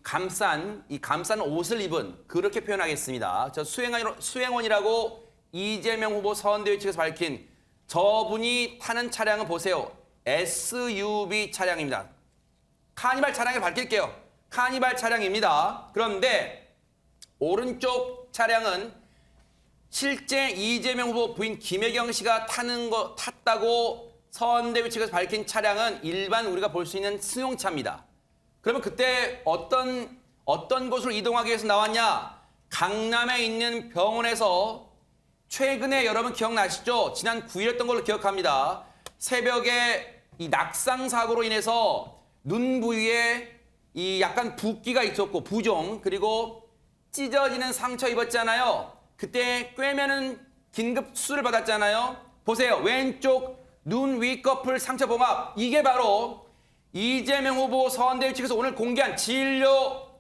감싼 옷을 입은 그렇게 표현하겠습니다. 저 수행원이라고 이재명 후보 선대위 측에서 밝힌 저분이 타는 차량은 보세요. SUV 차량입니다. 카니발 차량을 밝힐게요. 카니발 차량입니다. 그런데 오른쪽 차량은 실제 이재명 후보 부인 김혜경 씨가 탔다고 선대위 측에서 밝힌 차량은 일반 우리가 볼 수 있는 승용차입니다. 그러면 그때 어떤 곳으로 이동하기 위해서 나왔냐? 강남에 있는 병원에서 최근에 여러분 기억나시죠? 지난 9일이었던 걸로 기억합니다. 새벽에 이 낙상 사고로 인해서 눈 부위에 이 약간 붓기가 있었고 부종 그리고 찢어지는 상처 입었잖아요. 그때 꿰매는 긴급 수술을 받았잖아요. 보세요. 왼쪽 눈 윗꺼풀 상처 봉합. 이게 바로 이재명 후보 선대위 측에서 오늘 공개한 진료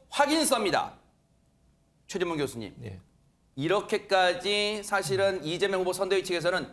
확인서입니다. 최진문 교수님. 네. 이렇게까지 사실은 이재명 후보 선대위 측에서는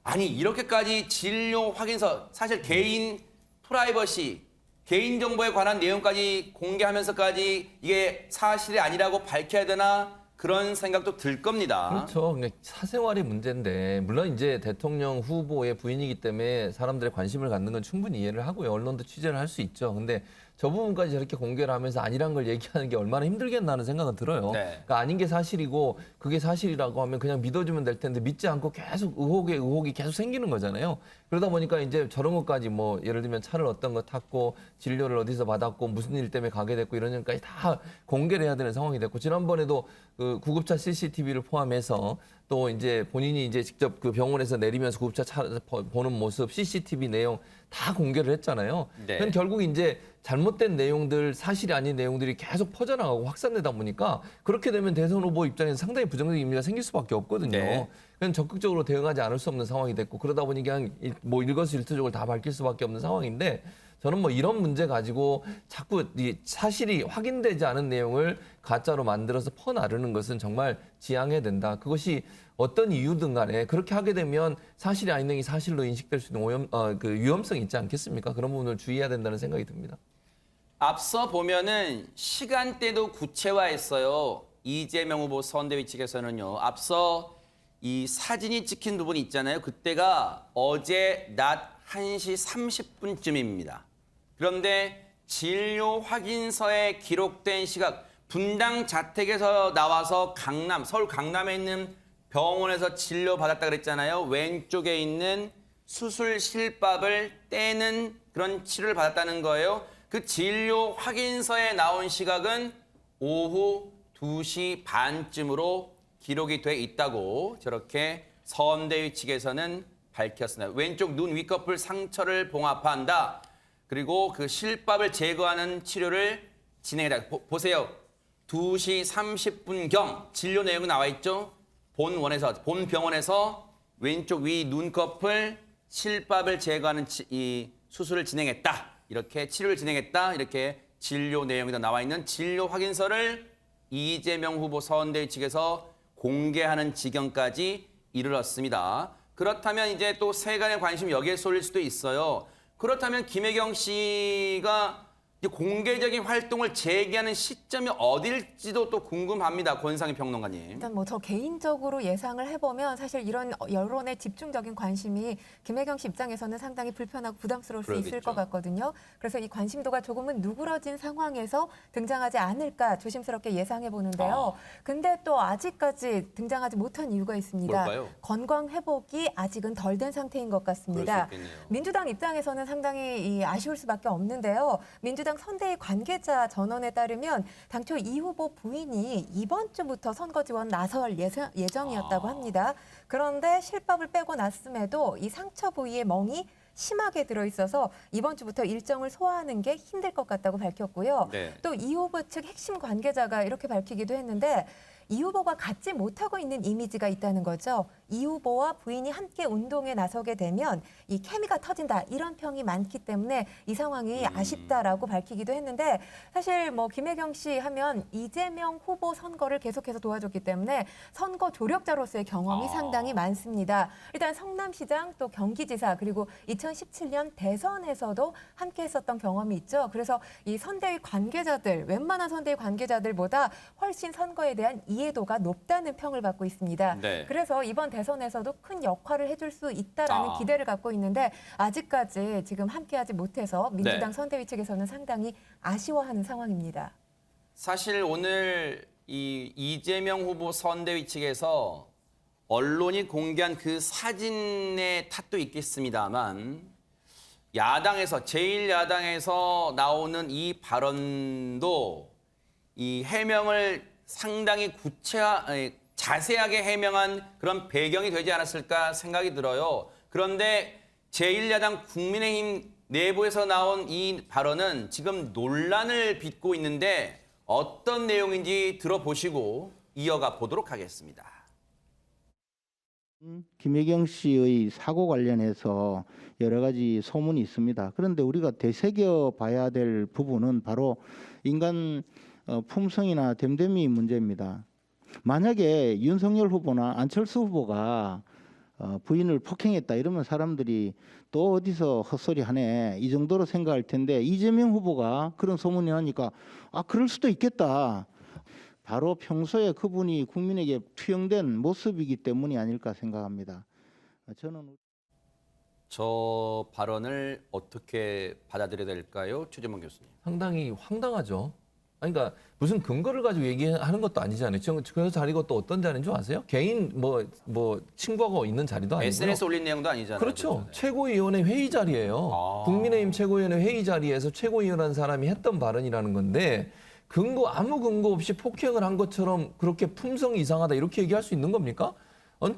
아니 이렇게까지 진료 확인서 사실 개인 프라이버시 개인정보에 관한 내용까지 공개하면서까지 이게 사실이 아니라고 밝혀야 되나 그런 생각도 들 겁니다. 그렇죠. 그냥 사생활의 문제인데 물론 이제 대통령 후보의 부인이기 때문에 사람들의 관심을 갖는 건 충분히 이해를 하고요. 언론도 취재를 할 수 있죠. 근데 저 부분까지 저렇게 공개를 하면서 아니란 걸 얘기하는 게 얼마나 힘들겠나 하는 생각은 들어요. 네. 그러니까 아닌 게 사실이고 그게 사실이라고 하면 그냥 믿어주면 될 텐데 믿지 않고 계속 의혹이 계속 생기는 거잖아요. 그러다 보니까 이제 저런 것까지 뭐 예를 들면 차를 어떤 거 탔고 진료를 어디서 받았고 무슨 일 때문에 가게 됐고 이런 일까지 다 공개를 해야 되는 상황이 됐고 지난번에도 그 구급차 CCTV를 포함해서 또 이제 본인이 이제 직접 그 병원에서 내리면서 구급차 차 보는 모습 CCTV 내용 다 공개를 했잖아요. 네. 그건 결국 이제 잘못된 내용들, 사실이 아닌 내용들이 계속 퍼져나가고 확산되다 보니까 그렇게 되면 대선 후보 입장에서 상당히 부정적인 의미가 생길 수밖에 없거든요. 네. 그냥 적극적으로 대응하지 않을 수 없는 상황이 됐고 그러다 보니 그냥 뭐 일거수일투족을 다 밝힐 수밖에 없는 상황인데 저는 뭐 이런 문제 가지고 자꾸 이 사실이 확인되지 않은 내용을 가짜로 만들어서 퍼나르는 것은 정말 지양해야 된다. 그것이 어떤 이유든 간에 그렇게 하게 되면 사실이 아닌 내용이 사실로 인식될 수 있는 그 위험성이 있지 않겠습니까? 그런 부분을 주의해야 된다는 생각이 듭니다. 앞서 보면은 시간대도 구체화했어요. 이재명 후보 선대위 측에서는요. 앞서 이 사진이 찍힌 부분이 있잖아요. 그때가 어제 낮 1시 30분쯤입니다. 그런데 진료 확인서에 기록된 시각, 분당 자택에서 나와서 강남, 서울 강남에 있는 병원에서 진료받았다 그랬잖아요. 왼쪽에 있는 수술 실밥을 떼는 그런 치료를 받았다는 거예요. 그 진료 확인서에 나온 시각은 오후 2시 반쯤으로 기록이 돼 있다고 저렇게 선대위 측에서는 밝혔습니다. 왼쪽 눈 윗꺼풀 상처를 봉합한다. 그리고 그 실밥을 제거하는 치료를 진행했다. 보세요. 2시 30분경 진료 내용이 나와 있죠. 본 병원에서 왼쪽 위 눈꺼풀 실밥을 제거하는 이 수술을 진행했다. 이렇게 치료를 진행했다. 이렇게 진료 내용이 나와 있는 진료 확인서를 이재명 후보 선대위 측에서 공개하는 지경까지 이르렀습니다. 그렇다면 이제 또 세간의 관심이 여기에 쏠릴 수도 있어요. 그렇다면 김혜경 씨가 이제 공개적인 활동을 재개하는 시점이 어딜지도 또 궁금합니다. 권상희 평론가님. 일단 뭐 저 개인적으로 예상을 해보면 사실 이런 여론의 집중적인 관심이 김혜경 씨 입장에서는 상당히 불편하고 부담스러울 수 있을 것 같거든요. 그래서 이 관심도가 조금은 누그러진 상황에서 등장하지 않을까 조심스럽게 예상해 보는데요. 근데 또 아직까지 등장하지 못한 이유가 있습니다. 뭘까요? 건강 회복이 아직은 덜 된 상태인 것 같습니다. 민주당 입장에서는 상당히 아쉬울 수밖에 없는데요. 민주당 선대위 관계자 전원에 따르면 당초 이 후보 부인이 이번 주부터 선거 지원 나설 예정이었다고 합니다. 그런데 실밥을 빼고 났음에도 이 상처 부위에 멍이 심하게 들어있어서 이번 주부터 일정을 소화하는 게 힘들 것 같다고 밝혔고요. 네. 또 이 후보 측 핵심 관계자가 이렇게 밝히기도 했는데 이 후보가 갖지 못하고 있는 이미지가 있다는 거죠. 이 후보와 부인이 함께 운동에 나서게 되면 이 케미가 터진다 이런 평이 많기 때문에 이 상황이 아쉽다라고 밝히기도 했는데 사실 뭐 김혜경 씨 하면 이재명 후보 선거를 계속해서 도와줬기 때문에 선거 조력자로서의 경험이 상당히 많습니다. 일단 성남시장 또 경기지사 그리고 2017년 대선에서도 함께 했었던 경험이 있죠. 그래서 이 선대위 관계자들 웬만한 선대위 관계자들보다 훨씬 선거에 대한 이해도가 높다는 평을 받고 있습니다. 네. 그래서 이번 대선에서도 큰 역할을 해줄 수 있다라는 기대를 갖고 있는데 아직까지 지금 함께하지 못해서 민주당 선대위 측에서는 상당히 아쉬워하는 상황입니다. 사실 오늘 이 이재명 후보 선대위 측에서 언론이 공개한 그 사진의 탓도 있겠습니다만 야당에서 제1야당에서 나오는 이 발언도 이 해명을 상당히 자세하게 해명한 그런 배경이 되지 않았을까 생각이 들어요. 그런데 제1야당 국민의힘 내부에서 나온 이 발언은 지금 논란을 빚고 있는데 어떤 내용인지 들어보시고 이어가 보도록 하겠습니다. 김혜경 씨의 사고 관련해서 여러 가지 소문이 있습니다. 그런데 우리가 되새겨 봐야 될 부분은 바로 인간 품성이나 됨됨이 문제입니다. 만약에 윤석열 후보나 안철수 후보가 부인을 폭행했다 이러면 사람들이 또 어디서 헛소리 하네 이 정도로 생각할 텐데 이재명 후보가 그런 소문이 나니까 아 그럴 수도 있겠다. 바로 평소에 그분이 국민에게 투영된 모습이기 때문이 아닐까 생각합니다. 저는 저 발언을 어떻게 받아들여야 될까요? 최재문 교수님. 상당히 황당하죠. 아니, 그러니까 무슨 근거를 가지고 얘기하는 것도 아니잖아요. 지금 그 자리가 또 어떤 자리인 줄 아세요? 개인 뭐 친구하고 있는 자리도 아니고요. SNS 올린 내용도 아니잖아요. 그렇죠. 최고위원회 회의 자리예요. 국민의힘 최고위원회 회의 자리에서 최고위원한 사람이 했던 발언이라는 건데 아무 근거 없이 폭행을 한 것처럼 그렇게 품성이 이상하다 이렇게 얘기할 수 있는 겁니까?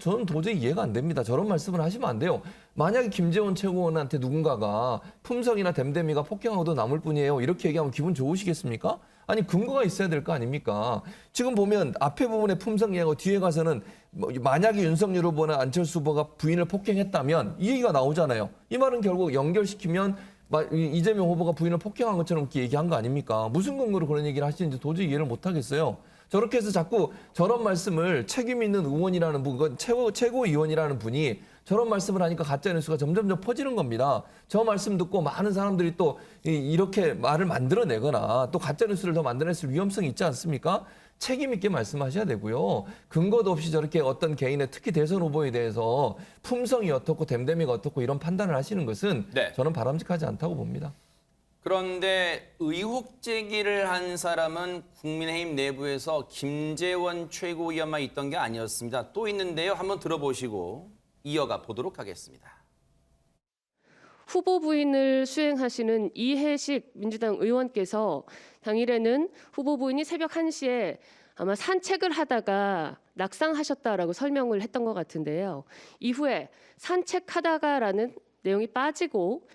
저는 도저히 이해가 안 됩니다. 저런 말씀을 하시면 안 돼요. 만약에 김재원 최고위원한테 누군가가 품성이나 됨됨이가 폭행하고도 남을 뿐이에요. 이렇게 얘기하면 기분 좋으시겠습니까? 아니 근거가 있어야 될 거 아닙니까? 지금 보면 앞에 부분에 품성 얘기하고 뒤에 가서는 만약에 윤석열 후보나 안철수 후보가 부인을 폭행했다면 이 얘기가 나오잖아요. 이 말은 결국 연결시키면 이재명 후보가 부인을 폭행한 것처럼 이렇게 얘기한 거 아닙니까? 무슨 근거로 그런 얘기를 하시는지 도저히 이해를 못 하겠어요. 저렇게 해서 자꾸 저런 말씀을 책임 있는 의원이라는 분, 최고위원이라는 분이 저런 말씀을 하니까 가짜뉴스가 점점 퍼지는 겁니다. 저 말씀 듣고 많은 사람들이 또 이렇게 말을 만들어내거나 또 가짜뉴스를 더 만들어낼 위험성이 있지 않습니까? 책임 있게 말씀하셔야 되고요. 근거도 없이 저렇게 어떤 개인의 특히 대선 후보에 대해서 품성이 어떻고 됨됨이가 어떻고 이런 판단을 하시는 것은 저는 바람직하지 않다고 봅니다. 그런데 의혹 제기를 한 사람은 국민의힘 내부에서 김재원 최고위원만 있던 게 아니었습니다. 또 있는데요. 한번 들어보시고 이어가 보도록 하겠습니다. 후보 부인을 수행하시는 이해식 민주당 의원께서 당일에는 후보 부인이 새벽 1시에 아마 산책을 하다가 낙상하셨다라고 설명을 했던 것 같은데요. 이후에 산책하다가라는 내용이 빠지고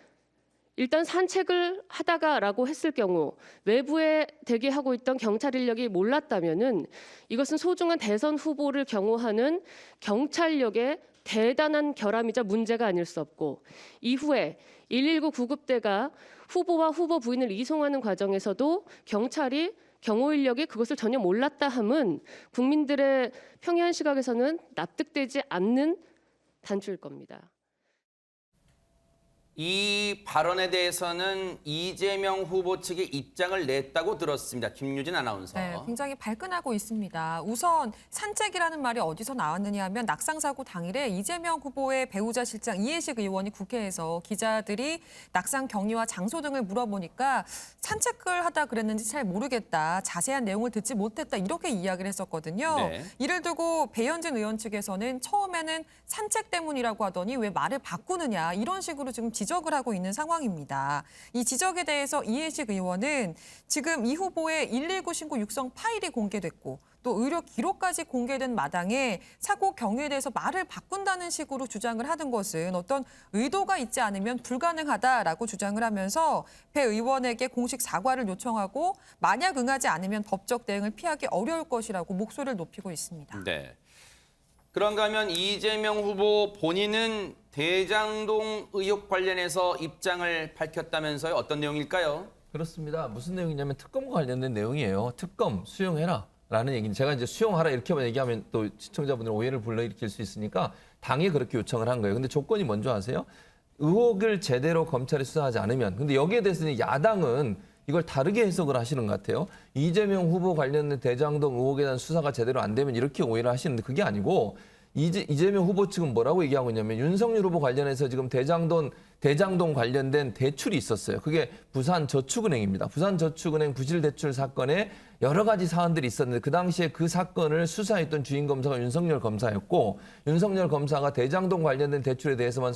일단 산책을 하다가라고 했을 경우 외부에 대기하고 있던 경찰 인력이 몰랐다면은 이것은 소중한 대선 후보를 경호하는 경찰력의 대단한 결함이자 문제가 아닐 수 없고 이후에 119 구급대가 후보와 후보 부인을 이송하는 과정에서도 경찰이 경호 인력이 그것을 전혀 몰랐다 함은 국민들의 평이한 시각에서는 납득되지 않는 단추일 겁니다. 이 발언에 대해서는 이재명 후보 측이 입장을 냈다고 들었습니다. 김유진 아나운서. 네, 굉장히 발끈하고 있습니다. 우선 산책이라는 말이 어디서 나왔느냐 하면 낙상사고 당일에 이재명 후보의 배우자 실장 이해식 의원이 국회에서 기자들이 낙상 경위와 장소 등을 물어보니까 산책을 하다 그랬는지 잘 모르겠다. 자세한 내용을 듣지 못했다. 이렇게 이야기를 했었거든요. 네. 이를 두고 배현진 의원 측에서는 처음에는 산책 때문이라고 하더니 왜 말을 바꾸느냐 이런 식으로 지금 지적을 하고 있는 상황입니다. 이 지적에 대해서 이해식 의원은 지금 이 후보의 119 신고 육성 파일이 공개됐고 또 의료 기록까지 공개된 마당에 사고 경위에 대해서 말을 바꾼다는 식으로 주장을 하는 것은 어떤 의도가 있지 않으면 불가능하다라고 주장을 하면서 배 의원에게 공식 사과를 요청하고 만약 응하지 않으면 법적 대응을 피하기 어려울 것이라고 목소리를 높이고 있습니다. 네. 그런가 하면 이재명 후보 본인은 대장동 의혹 관련해서 입장을 밝혔다면서요. 어떤 내용일까요? 그렇습니다. 무슨 내용이냐면 특검과 관련된 내용이에요. 특검 수용해라. 라는 얘기는 제가 이제 수용하라 이렇게만 얘기하면 또 시청자분들 오해를 불러일으킬 수 있으니까 당에 그렇게 요청을 한 거예요. 근데 조건이 뭔지 아세요? 의혹을 제대로 검찰이 수사하지 않으면. 근데 여기에 대해서는 야당은 이걸 다르게 해석을 하시는 것 같아요. 이재명 후보 관련된 대장동 의혹에 대한 수사가 제대로 안 되면 이렇게 오해를 하시는데 그게 아니고 이재명 후보 측은 뭐라고 얘기하고 있냐면 윤석열 후보 관련해서 지금 대장동 관련된 대출이 있었어요. 그게 부산저축은행입니다. 부산저축은행 부실대출 사건에 여러 가지 사안들이 있었는데 그 당시에 그 사건을 수사했던 주임 검사가 윤석열 검사였고 윤석열 검사가 대장동 관련된 대출에 대해서만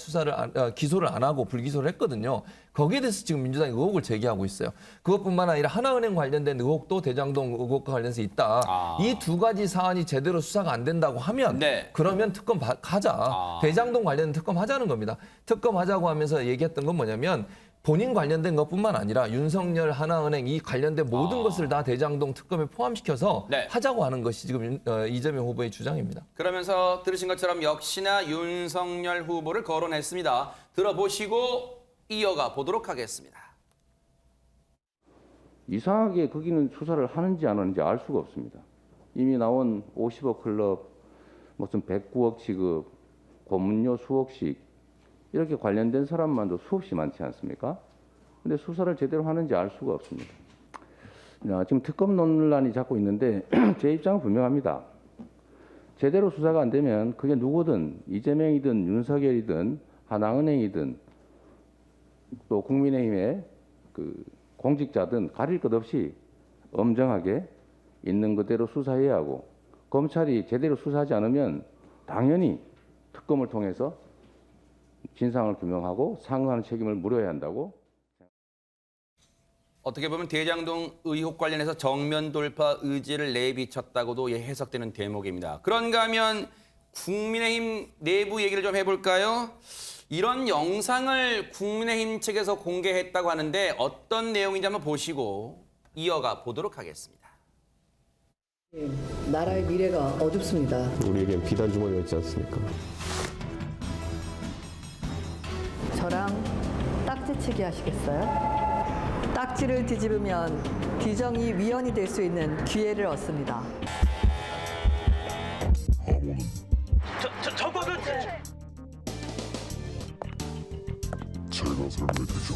기소를 안 하고 불기소를 했거든요. 거기에 대해서 지금 민주당이 의혹을 제기하고 있어요. 그것뿐만 아니라 하나은행 관련된 의혹도 대장동 의혹과 관련해서 있다. 이 두 가지 사안이 제대로 수사가 안 된다고 하면 그러면 특검 하자. 대장동 관련된 특검 하자는 겁니다. 특검 하자고 하면서 얘기했던 건 뭐냐면 본인 관련된 것뿐만 아니라 윤석열, 하나은행 이 관련된 모든 것을 다 대장동 특검에 포함시켜서 하자고 하는 것이 지금 이재명 후보의 주장입니다. 그러면서 들으신 것처럼 역시나 윤석열 후보를 거론했습니다. 들어보시고 이어가 보도록 하겠습니다. 이상하게 거기는 수사를 하는지 안 하는지 알 수가 없습니다. 이미 나온 50억 클럽, 무슨 109억 지급, 고문료 수억씩 이렇게 관련된 사람만도 수없이 많지 않습니까? 근데 수사를 제대로 하는지 알 수가 없습니다. 지금 특검 논란이 자꾸 있는데 제 입장은 분명합니다. 제대로 수사가 안 되면 그게 누구든 이재명이든 윤석열이든 하나은행이든 또 국민의힘의 그 공직자든 가릴 것 없이 엄정하게 있는 그대로 수사해야 하고 검찰이 제대로 수사하지 않으면 당연히 특검을 통해서 진상을 규명하고 상응하는 책임을 물어야 한다고. 어떻게 보면 대장동 의혹 관련해서 정면 돌파 의지를 내비쳤다고도 해석되는 대목입니다. 그런가 하면 국민의힘 내부 얘기를 좀 해볼까요? 이런 영상을 국민의힘 측에서 공개했다고 하는데 어떤 내용인지 한번 보시고 이어가 보도록 하겠습니다. 나라의 미래가 어둡습니다. 우리에겐 비단 주머니가 있지 않습니까? 저랑 딱지치기 하시겠어요? 딱지를 뒤집으면 뒤정이 위헌이 될 수 있는 기회를 얻습니다. 저거는 제가 설명해드리죠.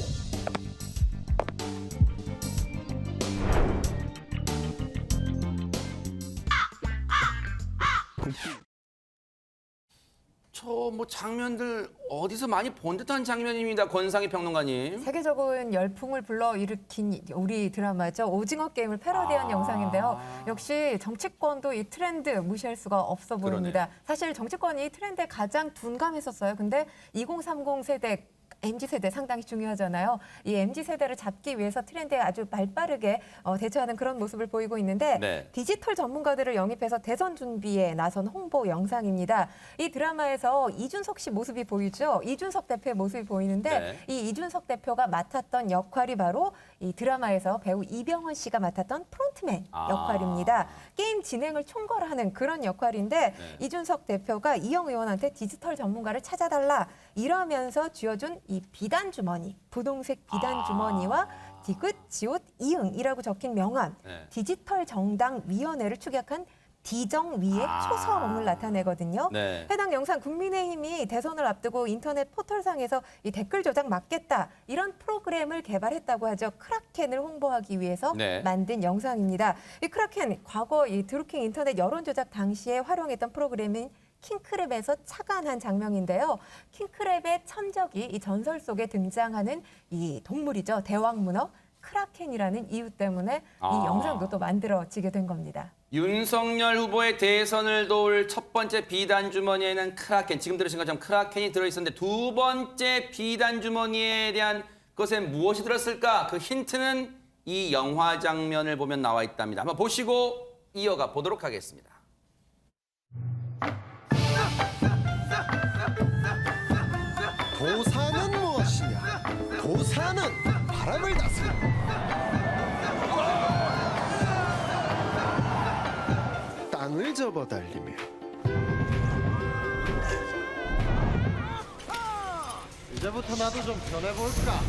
저 뭐 장면들 어디서 많이 본 듯한 장면입니다. 권상희 평론가님. 세계적인 열풍을 불러일으킨 우리 드라마죠. 오징어 게임을 패러디한 영상인데요. 역시 정치권도 이 트렌드 무시할 수가 없어 보입니다. 그러네. 사실 정치권이 이 트렌드에 가장 둔감했었어요. 근데 2030 세대 MZ세대 상당히 중요하잖아요. 이 MZ세대를 잡기 위해서 트렌드에 아주 발빠르게 대처하는 그런 모습을 보이고 있는데 디지털 전문가들을 영입해서 대선 준비에 나선 홍보 영상입니다. 이 드라마에서 이준석 씨 모습이 보이죠. 이준석 대표의 모습이 보이는데 이 이준석 대표가 맡았던 역할이 바로 이 드라마에서 배우 이병헌 씨가 맡았던 프론트맨 역할입니다. 게임 진행을 총괄하는 그런 역할인데 이준석 대표가 이영 의원한테 디지털 전문가를 찾아달라 이러면서 쥐어준 이 비단 주머니, 분홍색 비단 주머니와 디귿, 지읒, 이응이라고 적힌 명함, 디지털 정당 위원회를 축약한 디정위의 초서를 나타내거든요. 해당 영상 국민의힘이 대선을 앞두고 인터넷 포털상에서 이 댓글 조작 막겠다 이런 프로그램을 개발했다고 하죠. 크라켄을 홍보하기 위해서 만든 영상입니다. 이 크라켄 과거 이 드루킹 인터넷 여론 조작 당시에 활용했던 프로그램인 킹크랩에서 착안한 장면인데요. 킹크랩의 천적이 이 전설 속에 등장하는 이 동물이죠. 대왕문어 크라켄이라는 이유 때문에 이 영상도 또 만들어지게 된 겁니다. 윤석열 후보의 대선을 도울 첫 번째 비단 주머니에는 크라켄, 지금 들으신 것처럼 크라켄이 들어있었는데 두 번째 비단 주머니에 대한 것에 무엇이 들었을까? 그 힌트는 이 영화 장면을 보면 나와 있답니다. 한번 보시고 이어가 보도록 하겠습니다. 도사는 무엇이냐? 도사는 바람을 다스린다. 땅을 접어달리며 이제부터 나도 좀 변해볼까?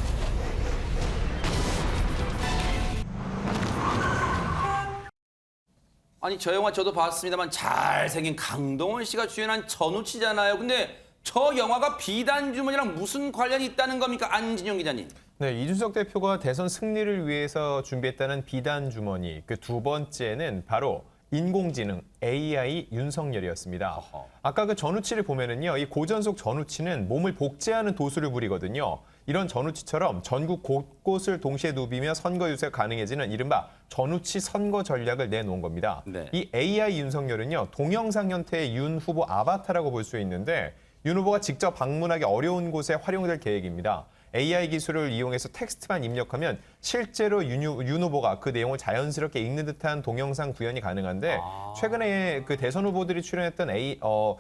아니 저 영화 저도 봤습니다만 잘생긴 강동원 씨가 주연한 전우치잖아요. 근데 저 영화가 비단 주머니랑 무슨 관련이 있다는 겁니까? 안진영 기자님. 네, 이준석 대표가 대선 승리를 위해서 준비했다는 비단 주머니. 그 두 번째는 바로 인공지능 AI 윤석열이었습니다. 아까 그 전우치를 보면은요, 이 고전속 전우치는 몸을 복제하는 도수를 부리거든요. 이런 전우치처럼 전국 곳곳을 동시에 누비며 선거 유세가 가능해지는 이른바 전우치 선거 전략을 내놓은 겁니다. 네. 이 AI 윤석열은요, 동영상 형태의 윤 후보 아바타라고 볼 수 있는데 윤 후보가 직접 방문하기 어려운 곳에 활용될 계획입니다. AI 기술을 이용해서 텍스트만 입력하면 실제로 윤 후보가 그 내용을 자연스럽게 읽는 듯한 동영상 구현이 가능한데 최근에 그 대선 후보들이 출연했던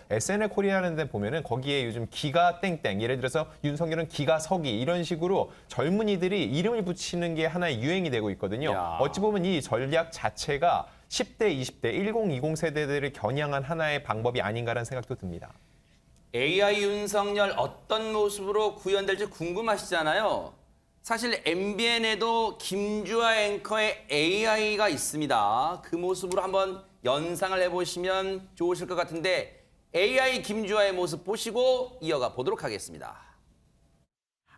SNL 코리아라는 데 보면은 거기에 요즘 기가 땡땡, 예를 들어서 윤석열은 기가 서기 이런 식으로 젊은이들이 이름을 붙이는 게 하나의 유행이 되고 있거든요. 어찌 보면 이 전략 자체가 10대, 20대, 1020 세대들을 겨냥한 하나의 방법이 아닌가라는 생각도 듭니다. AI 윤석열 어떤 모습으로 구현될지 궁금하시잖아요. 사실 MBN에도 김주아 앵커의 AI가 있습니다. 그 모습으로 한번 연상을 해보시면 좋으실 것 같은데 AI 김주아의 모습 보시고 이어가 보도록 하겠습니다.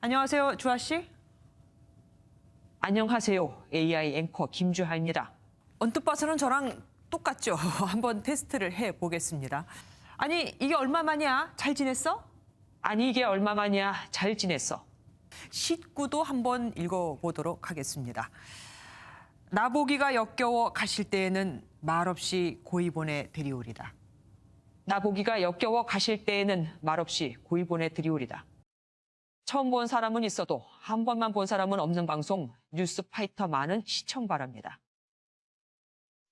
안녕하세요, 주아 씨. 안녕하세요, AI 앵커 김주아입니다. 언뜻 봐서는 저랑 똑같죠. 한번 테스트를 해보겠습니다. 아니, 이게 얼마만이야? 잘 지냈어? 아니, 이게 얼마만이야? 잘 지냈어. 19도 한번 읽어보도록 하겠습니다. 나보기가 역겨워 가실 때에는 말없이 고이 보내 드리오리다. 나보기가 역겨워 가실 때에는 말없이 고이 보내 드리오리다. 처음 본 사람은 있어도 한 번만 본 사람은 없는 방송 뉴스파이터 많은 시청 바랍니다.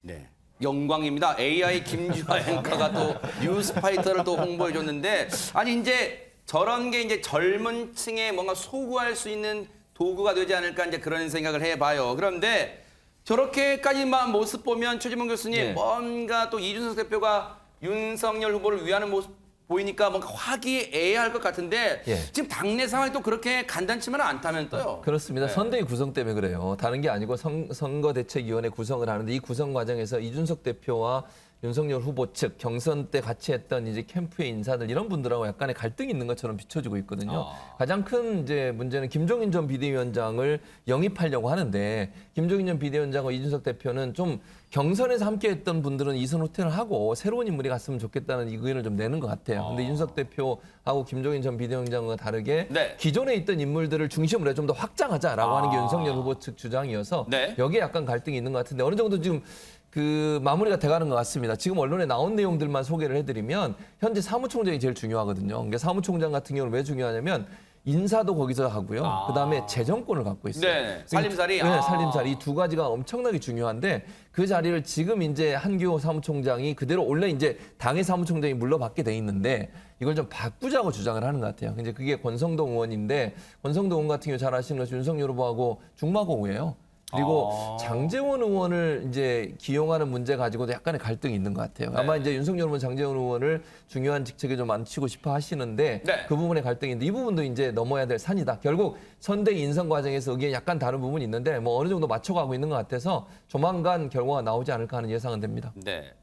네. 영광입니다. AI 김주아 앵커가 또 뉴스파이터를 또 홍보해줬는데 아니 이제 저런 게 이제 젊은 층에 뭔가 소구할 수 있는 도구가 되지 않을까 이제 그런 생각을 해봐요. 그런데 저렇게까지만 모습 보면 최지봉 교수님 네. 뭔가 또 이준석 대표가 윤석열 후보를 위하는 모습 보이니까 뭔가 화기애애할 것 같은데 예. 지금 당내 상황이 또 그렇게 간단치만은 않다면 또요. 그렇습니다. 네. 선대위 구성 때문에 그래요. 다른 게 아니고 선거대책위원회 구성을 하는데 이 구성 과정에서 이준석 대표와 윤석열 후보 측 경선 때 같이 했던 이제 캠프의 인사들 이런 분들하고 약간의 갈등이 있는 것처럼 비춰지고 있거든요. 가장 큰 이제 문제는 김종인 전 비대위원장을 영입하려고 하는데 김종인 전 비대위원장과 이준석 대표는 좀 경선에서 함께했던 분들은 이선 후퇴를 하고 새로운 인물이 갔으면 좋겠다는 의견을 좀 내는 것 같아요. 근데 이준석 대표하고 김종인 전 비대위원장과 다르게 네. 기존에 있던 인물들을 중심으로 해 좀 더 확장하자라고 하는 게 윤석열 후보 측 주장이어서 네. 여기에 약간 갈등이 있는 것 같은데 어느 정도 지금 그 마무리가 돼가는 것 같습니다. 지금 언론에 나온 내용들만 소개를 해드리면 현재 사무총장이 제일 중요하거든요. 그러니까 사무총장 같은 경우는 왜 중요하냐면 인사도 거기서 하고요. 그다음에 재정권을 갖고 있어요. 네, 살림살이. 네, 살림살이 이 두 가지가 엄청나게 중요한데 그 자리를 지금 이제 한규호 사무총장이 그대로 원래 이제 당의 사무총장이 물러받게 돼 있는데 이걸 좀 바꾸자고 주장을 하는 것 같아요. 이제 그게 권성동 의원인데 권성동 의원 같은 경우 잘 아시는 것이 윤석열 후보하고 중마고우예요. 그리고 장제원 의원을 이제 기용하는 문제 가지고도 약간의 갈등이 있는 것 같아요. 아마 이제 윤석열 의원, 장제원 의원을 중요한 직책에 좀 앉히고 싶어 하시는데 네. 그 부분에 갈등인데 이 부분도 이제 넘어야 될 산이다. 결국 선대위 인선 과정에서 의견이 약간 다른 부분이 있는데 뭐 어느 정도 맞춰가고 있는 것 같아서 조만간 결과가 나오지 않을까 하는 예상은 됩니다. 네.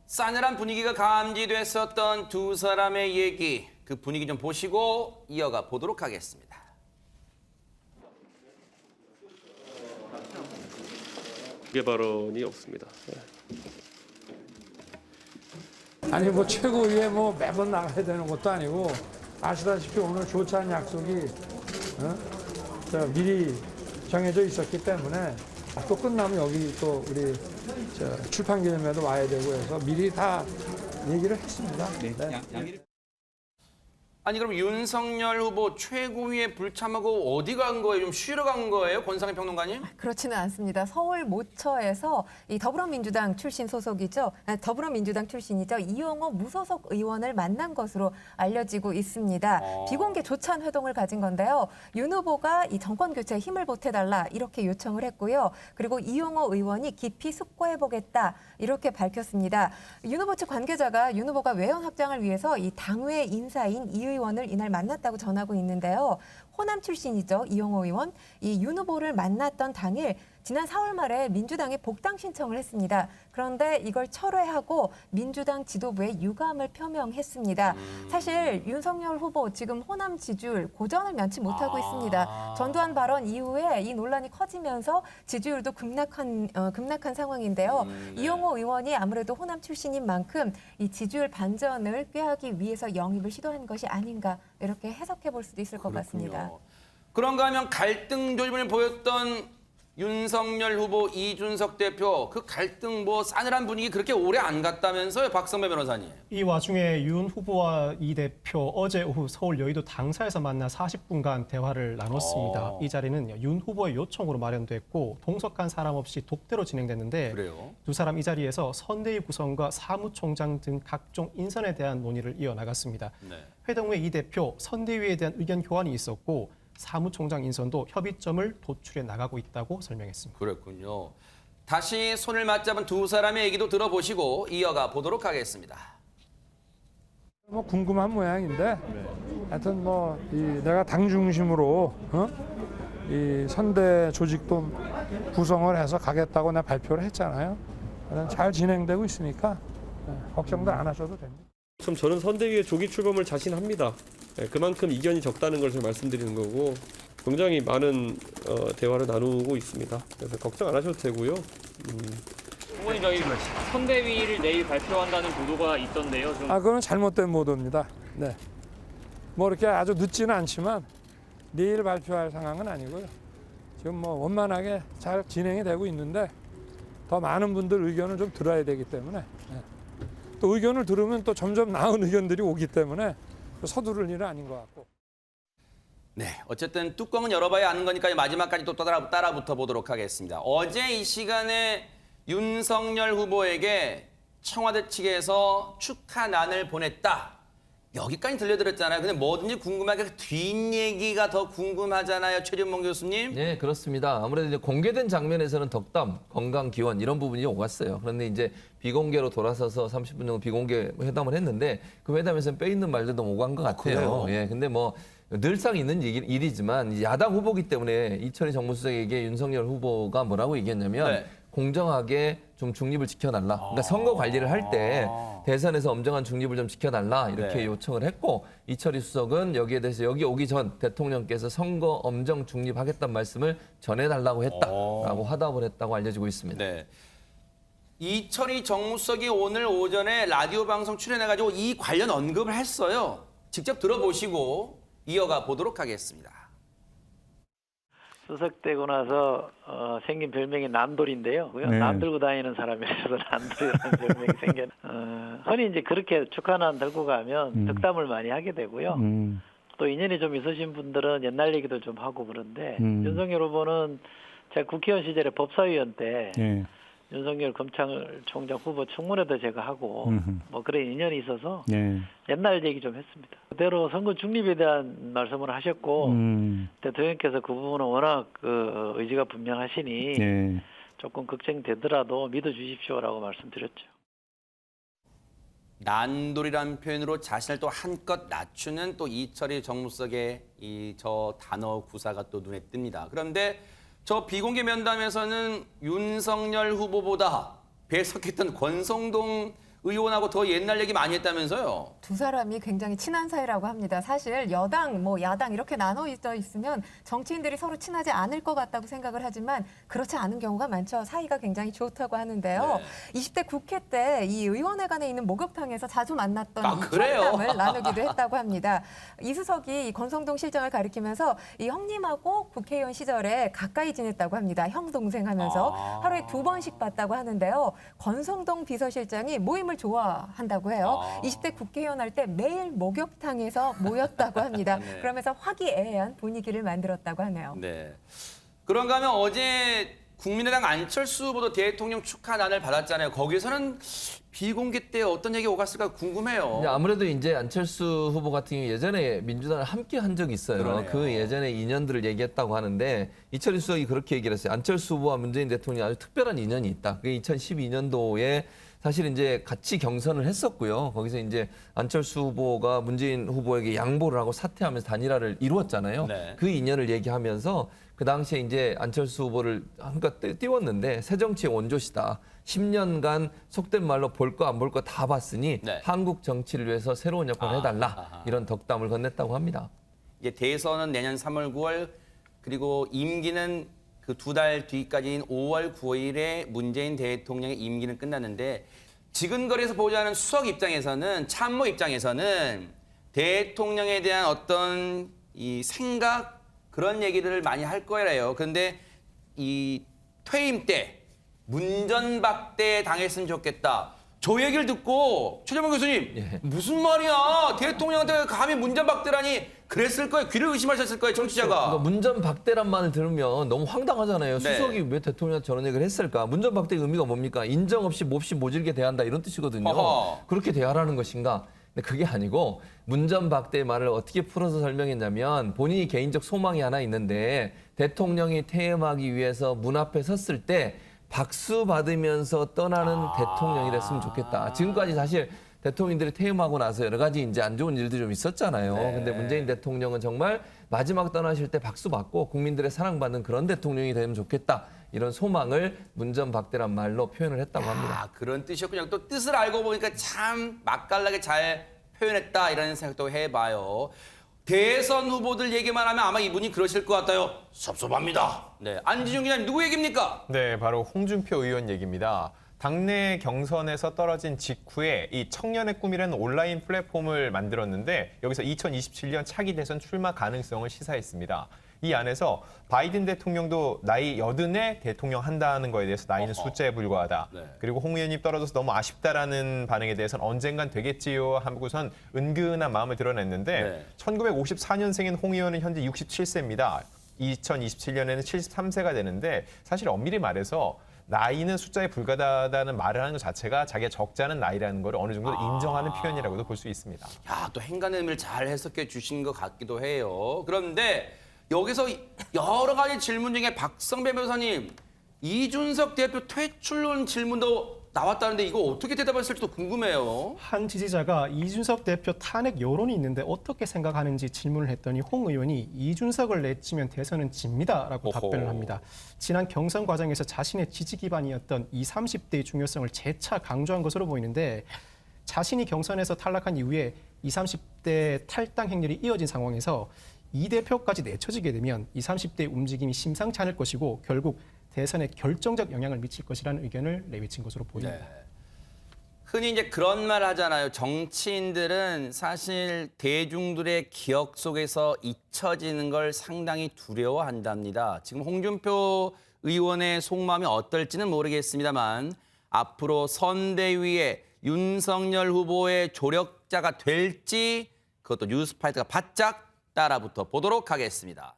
싸늘한 분위기가 감지됐었던 두 사람의 얘기, 그 분위기 좀 보시고 이어가 보도록 하겠습니다. 공개 발언이 없습니다. 아니 뭐 최고위에 뭐 매번 나가야 되는 것도 아니고 아시다시피 오늘 조찬 약속이 미리 정해져 있었기 때문에 또 끝나면 여기 또 우리 출판 기념회도 와야 되고 해서 미리 다 얘기를 했습니다. 네. 아니 그럼 윤석열 후보 최고위에 불참하고 어디 간 거예요? 좀 쉬러 간 거예요? 권상희 평론가님? 그렇지는 않습니다. 서울 모처에서 이 더불어민주당 출신 소속이죠. 더불어민주당 출신이죠. 이용호 무소속 의원을 만난 것으로 알려지고 있습니다. 비공개 조찬 회동을 가진 건데요. 윤 후보가 이 정권 교체에 힘을 보태달라 이렇게 요청을 했고요. 그리고 이용호 의원이 깊이 숙고해보겠다 이렇게 밝혔습니다. 윤 후보 측 관계자가 윤 후보가 외연 확장을 위해서 이 당외 인사인 이 의원을 이날 만났다고 전하고 있는데요. 호남 출신이죠. 이용호 의원. 이 윤 후보를 만났던 당일 지난 4월 말에 민주당에 복당 신청을 했습니다. 그런데 이걸 철회하고 민주당 지도부에 유감을 표명했습니다. 사실 윤석열 후보 지금 호남 지지율 고전을 면치 못하고 있습니다. 전두환 발언 이후에 이 논란이 커지면서 지지율도 급락한 상황인데요. 이용호 의원이 아무래도 호남 출신인 만큼 이 지지율 반전을 꾀하기 위해서 영입을 시도한 것이 아닌가 이렇게 해석해 볼 수도 있을 것 같습니다. 그런가 하면 갈등 조짐을 보였던 윤석열 후보, 이준석 대표 그 갈등 뭐 싸늘한 분위기 그렇게 오래 안 갔다면서요, 박성배 변호사님. 이 와중에 윤 후보와 이 대표 어제 오후 서울 여의도 당사에서 만나 40분간 대화를 나눴습니다. 이 자리는 윤 후보의 요청으로 마련됐고 동석한 사람 없이 독대로 진행됐는데 그래요? 두 사람 이 자리에서 선대위 구성과 사무총장 등 각종 인선에 대한 논의를 이어나갔습니다. 네. 회동 후에 이 대표 선대위에 대한 의견 교환이 있었고 사무총장 인선도 협의점을 도출해 나가고 있다고 설명했습니다. 그렇군요. 다시 손을 맞잡은 두 사람의 얘기도 들어보시고 이어가 보도록 하겠습니다. 뭐 궁금한 모양인데 하여튼 뭐 내가 당 중심으로 이 선대 조직도 구성을 해서 가겠다고 내가 발표를 했잖아요. 잘 진행되고 있으니까 걱정도 안 하셔도 됩니다. 좀 저는 선대위의 조기 출범을 자신합니다. 그만큼 이견이 적다는 것을 말씀드리는 거고 굉장히 많은 대화를 나누고 있습니다. 그래서 걱정 안 하셔도 되고요. 어머니 저희 선대위를 내일 발표한다는 보도가 있던데요. 좀... 그건 잘못된 보도입니다. 네. 뭐 이렇게 아주 늦지는 않지만 내일 발표할 상황은 아니고요. 지금 뭐 원만하게 잘 진행이 되고 있는데 더 많은 분들 의견을 좀 들어야 되기 때문에 또 의견을 들으면 또 점점 나은 의견들이 오기 때문에 서두를 일은 아닌 것 같고. 네, 어쨌든 뚜껑은 열어봐야 아는 거니까 마지막까지 또 따라붙어 보도록 하겠습니다. 어제 이 시간에 윤석열 후보에게 청와대 측에서 축하난을 보냈다. 여기까지 들려드렸잖아요. 근데 뭐든지 궁금하게 그 뒷얘기가 더 궁금하잖아요. 최진봉 교수님. 네, 그렇습니다. 아무래도 이제 공개된 장면에서는 덕담, 건강 기원 이런 부분이 오갔어요. 그런데 이제 비공개로 돌아서서 30분 정도 비공개 회담을 했는데 그 회담에서는 빼있는 말들도 오간 것 같아요. 예, 근데 뭐 늘상 있는 일이지만 야당 후보기 때문에 이철희 정무수석에게 윤석열 후보가 뭐라고 얘기했냐면 네. 공정하게 좀 중립을 지켜달라. 그러니까 선거 관리를 할 때 대선에서 엄정한 중립을 좀 지켜달라 이렇게 네. 요청을 했고 이철희 수석은 여기에 대해서 여기 오기 전 대통령께서 선거 엄정 중립하겠다는 말씀을 전해달라고 했다라고 화답을 했다고 알려지고 있습니다. 네. 이철희 정무수석이 오늘 오전에 라디오 방송 출연해가지고 이 관련 언급을 했어요. 직접 들어보시고 이어가 보도록 하겠습니다. 수석되고 나서 생긴 별명이 남돌인데요. 네. 남 들고 다니는 사람이라서 남돌이라는 별명이 생겨. 흔히 이제 그렇게 축하난 들고 가면 덕담을 많이 하게 되고요. 또 인연이 좀 있으신 분들은 옛날 얘기도 좀 하고 그런데 윤석열 후보는 제가 국회의원 시절에 법사위원 때 네. 윤석열 검찰총장 후보 청문회도 제가 하고 뭐 그런 인연이 있어서 네. 옛날 얘기 좀 했습니다. 그대로 선거 중립에 대한 말씀을 하셨고 대통령께서 그 부분은 워낙 그 의지가 분명하시니 네. 조금 걱정되더라도 믿어주십시오라고 말씀드렸죠. 난돌이라는 표현으로 자신을 또 한껏 낮추는 또 이철희 정무수석의 저 단어 구사가 또 눈에 띕니다. 그런데 저 비공개 면담에서는 윤석열 후보보다 배석했던 권성동 의원하고 더 옛날 얘기 많이 했다면서요? 두 사람이 굉장히 친한 사이라고 합니다. 사실 여당, 뭐 야당 이렇게 나눠져 있으면 정치인들이 서로 친하지 않을 것 같다고 생각을 하지만 그렇지 않은 경우가 많죠. 사이가 굉장히 좋다고 하는데요. 네. 20대 국회 때 이 의원회관에 있는 목욕탕에서 자주 만났던 그래요? 추억담을 나누기도 했다고 합니다. 이수석이 이 권성동 실장을 가리키면서 이 형님하고 국회의원 시절에 가까이 지냈다고 합니다. 형 동생 하면서 하루에 2번씩 봤다고 하는데요. 권성동 비서실장이 모임을 좋아한다고 해요. 20대 국회의원 할 때 매일 목욕탕에서 모였다고 합니다. 네. 그러면서 화기애애한 분위기를 만들었다고 하네요. 네. 그런가 하면 어제 국민의당 안철수 후보도 대통령 축하난을 받았잖아요. 거기서는 비공개 때 어떤 얘기 오갔을까 궁금해요. 아무래도 이제 안철수 후보 같은 경우 예전에 민주당을 함께 한 적이 있어요. 그러네요. 그 예전의 인연들을 얘기했다고 하는데 이철희 수석이 그렇게 얘기를 했어요. 안철수 후보와 문재인 대통령이 아주 특별한 인연이 있다. 그게 2012년도에 사실 이제 같이 경선을 했었고요. 거기서 이제 안철수 후보가 문재인 후보에게 양보를 하고 사퇴하면서 단일화를 이루었잖아요. 네. 그 인연을 얘기하면서 그 당시에 이제 안철수 후보를 한껏 띄웠는데 새정치의 원조시다. 10년간 속된 말로 볼 거 안 볼 거 다 봤으니 네. 한국 정치를 위해서 새로운 역할을 해달라. 이런 덕담을 건넸다고 합니다. 이제 대선은 내년 3월, 9월 그리고 임기는 그 2달 뒤까지인 5월 9일에 문재인 대통령의 임기는 끝났는데 지근거리에서 보자는 수석 입장에서는 참모 입장에서는 대통령에 대한 어떤 이 생각 그런 얘기들을 많이 할 거예요. 그런데 이 퇴임 때 문전박대 당했으면 좋겠다. 저 얘기를 듣고 최재범 교수님 무슨 말이야? 대통령한테 감히 문전박대라니 그랬을 거예요. 귀를 의심하셨을 거예요. 정치자가. 그러니까 문전박대란 말을 들으면 너무 황당하잖아요. 네. 수석이 왜 대통령한테 저런 얘기를 했을까? 문전박대의 의미가 뭡니까? 인정 없이 몹시 모질게 대한다 이런 뜻이거든요. 어허. 그렇게 대하라는 것인가? 근데 그게 아니고 문전박대의 말을 어떻게 풀어서 설명했냐면 본인이 개인적 소망이 하나 있는데 대통령이 퇴임하기 위해서 문 앞에 섰을 때 박수 받으면서 떠나는 대통령이 됐으면 좋겠다. 지금까지 사실 대통령들이 퇴임하고 나서 여러 가지 이제 안 좋은 일들이 좀 있었잖아요. 근데 문재인 대통령은 정말 마지막 떠나실 때 박수 받고 국민들의 사랑받는 그런 대통령이 되면 좋겠다. 이런 소망을 문전박대란 말로 표현을 했다고 합니다. 아, 그런 뜻이었군요. 또 뜻을 알고 보니까 참 맛깔나게 잘 표현했다 이런 생각도 해봐요. 대선 후보들 얘기만 하면 아마 이분이 그러실 것 같아요. 섭섭합니다. 네, 안지중 기자님 누구 얘기입니까? 네, 바로 홍준표 의원 얘기입니다. 당내 경선에서 떨어진 직후에 이 청년의 꿈이라는 온라인 플랫폼을 만들었는데 여기서 2027년 차기 대선 출마 가능성을 시사했습니다. 이 안에서 바이든 대통령도 나이 80에 대통령 한다는 거에 대해서 나이는 숫자에 불과하다. 네. 그리고 홍 의원님 떨어져서 너무 아쉽다라는 반응에 대해서는 언젠간 되겠지요 하고선 은근한 마음을 드러냈는데 네. 1954년생인 홍 의원은 현재 67세입니다. 2027년에는 73세가 되는데 사실 엄밀히 말해서 나이는 숫자에 불과하다는 말을 하는 것 자체가 자기가 적잖은 나이라는 걸 어느 정도 인정하는 표현이라고도 볼 수 있습니다. 야, 또 행간의 의미를 잘 해석해 주신 것 같기도 해요. 그런데 여기서 여러 가지 질문 중에 박성배 변호사님, 이준석 대표 퇴출론 질문도 나왔다는데 이거 어떻게 대답했을지도 궁금해요. 한 지지자가 이준석 대표 탄핵 여론이 있는데 어떻게 생각하는지 질문을 했더니 홍 의원이 이준석을 내치면 대선은 집니다라고 답변을 합니다. 지난 경선 과정에서 자신의 지지 기반이었던 20, 30대의 중요성을 재차 강조한 것으로 보이는데 자신이 경선에서 탈락한 이후에 20, 30대 탈당 행렬이 이어진 상황에서 이 대표까지 내쳐지게 되면 20, 30대의 움직임이 심상치 않을 것이고 결국 대선에 결정적 영향을 미칠 것이라는 의견을 내비친 것으로 보입니다. 네. 흔히 이제 그런 말 하잖아요. 정치인들은 사실 대중들의 기억 속에서 잊혀지는 걸 상당히 두려워한답니다. 지금 홍준표 의원의 속마음이 어떨지는 모르겠습니다만 앞으로 선대위에 윤석열 후보의 조력자가 될지 그것도 뉴스파이터가 바짝 따라붙어 보도록 하겠습니다.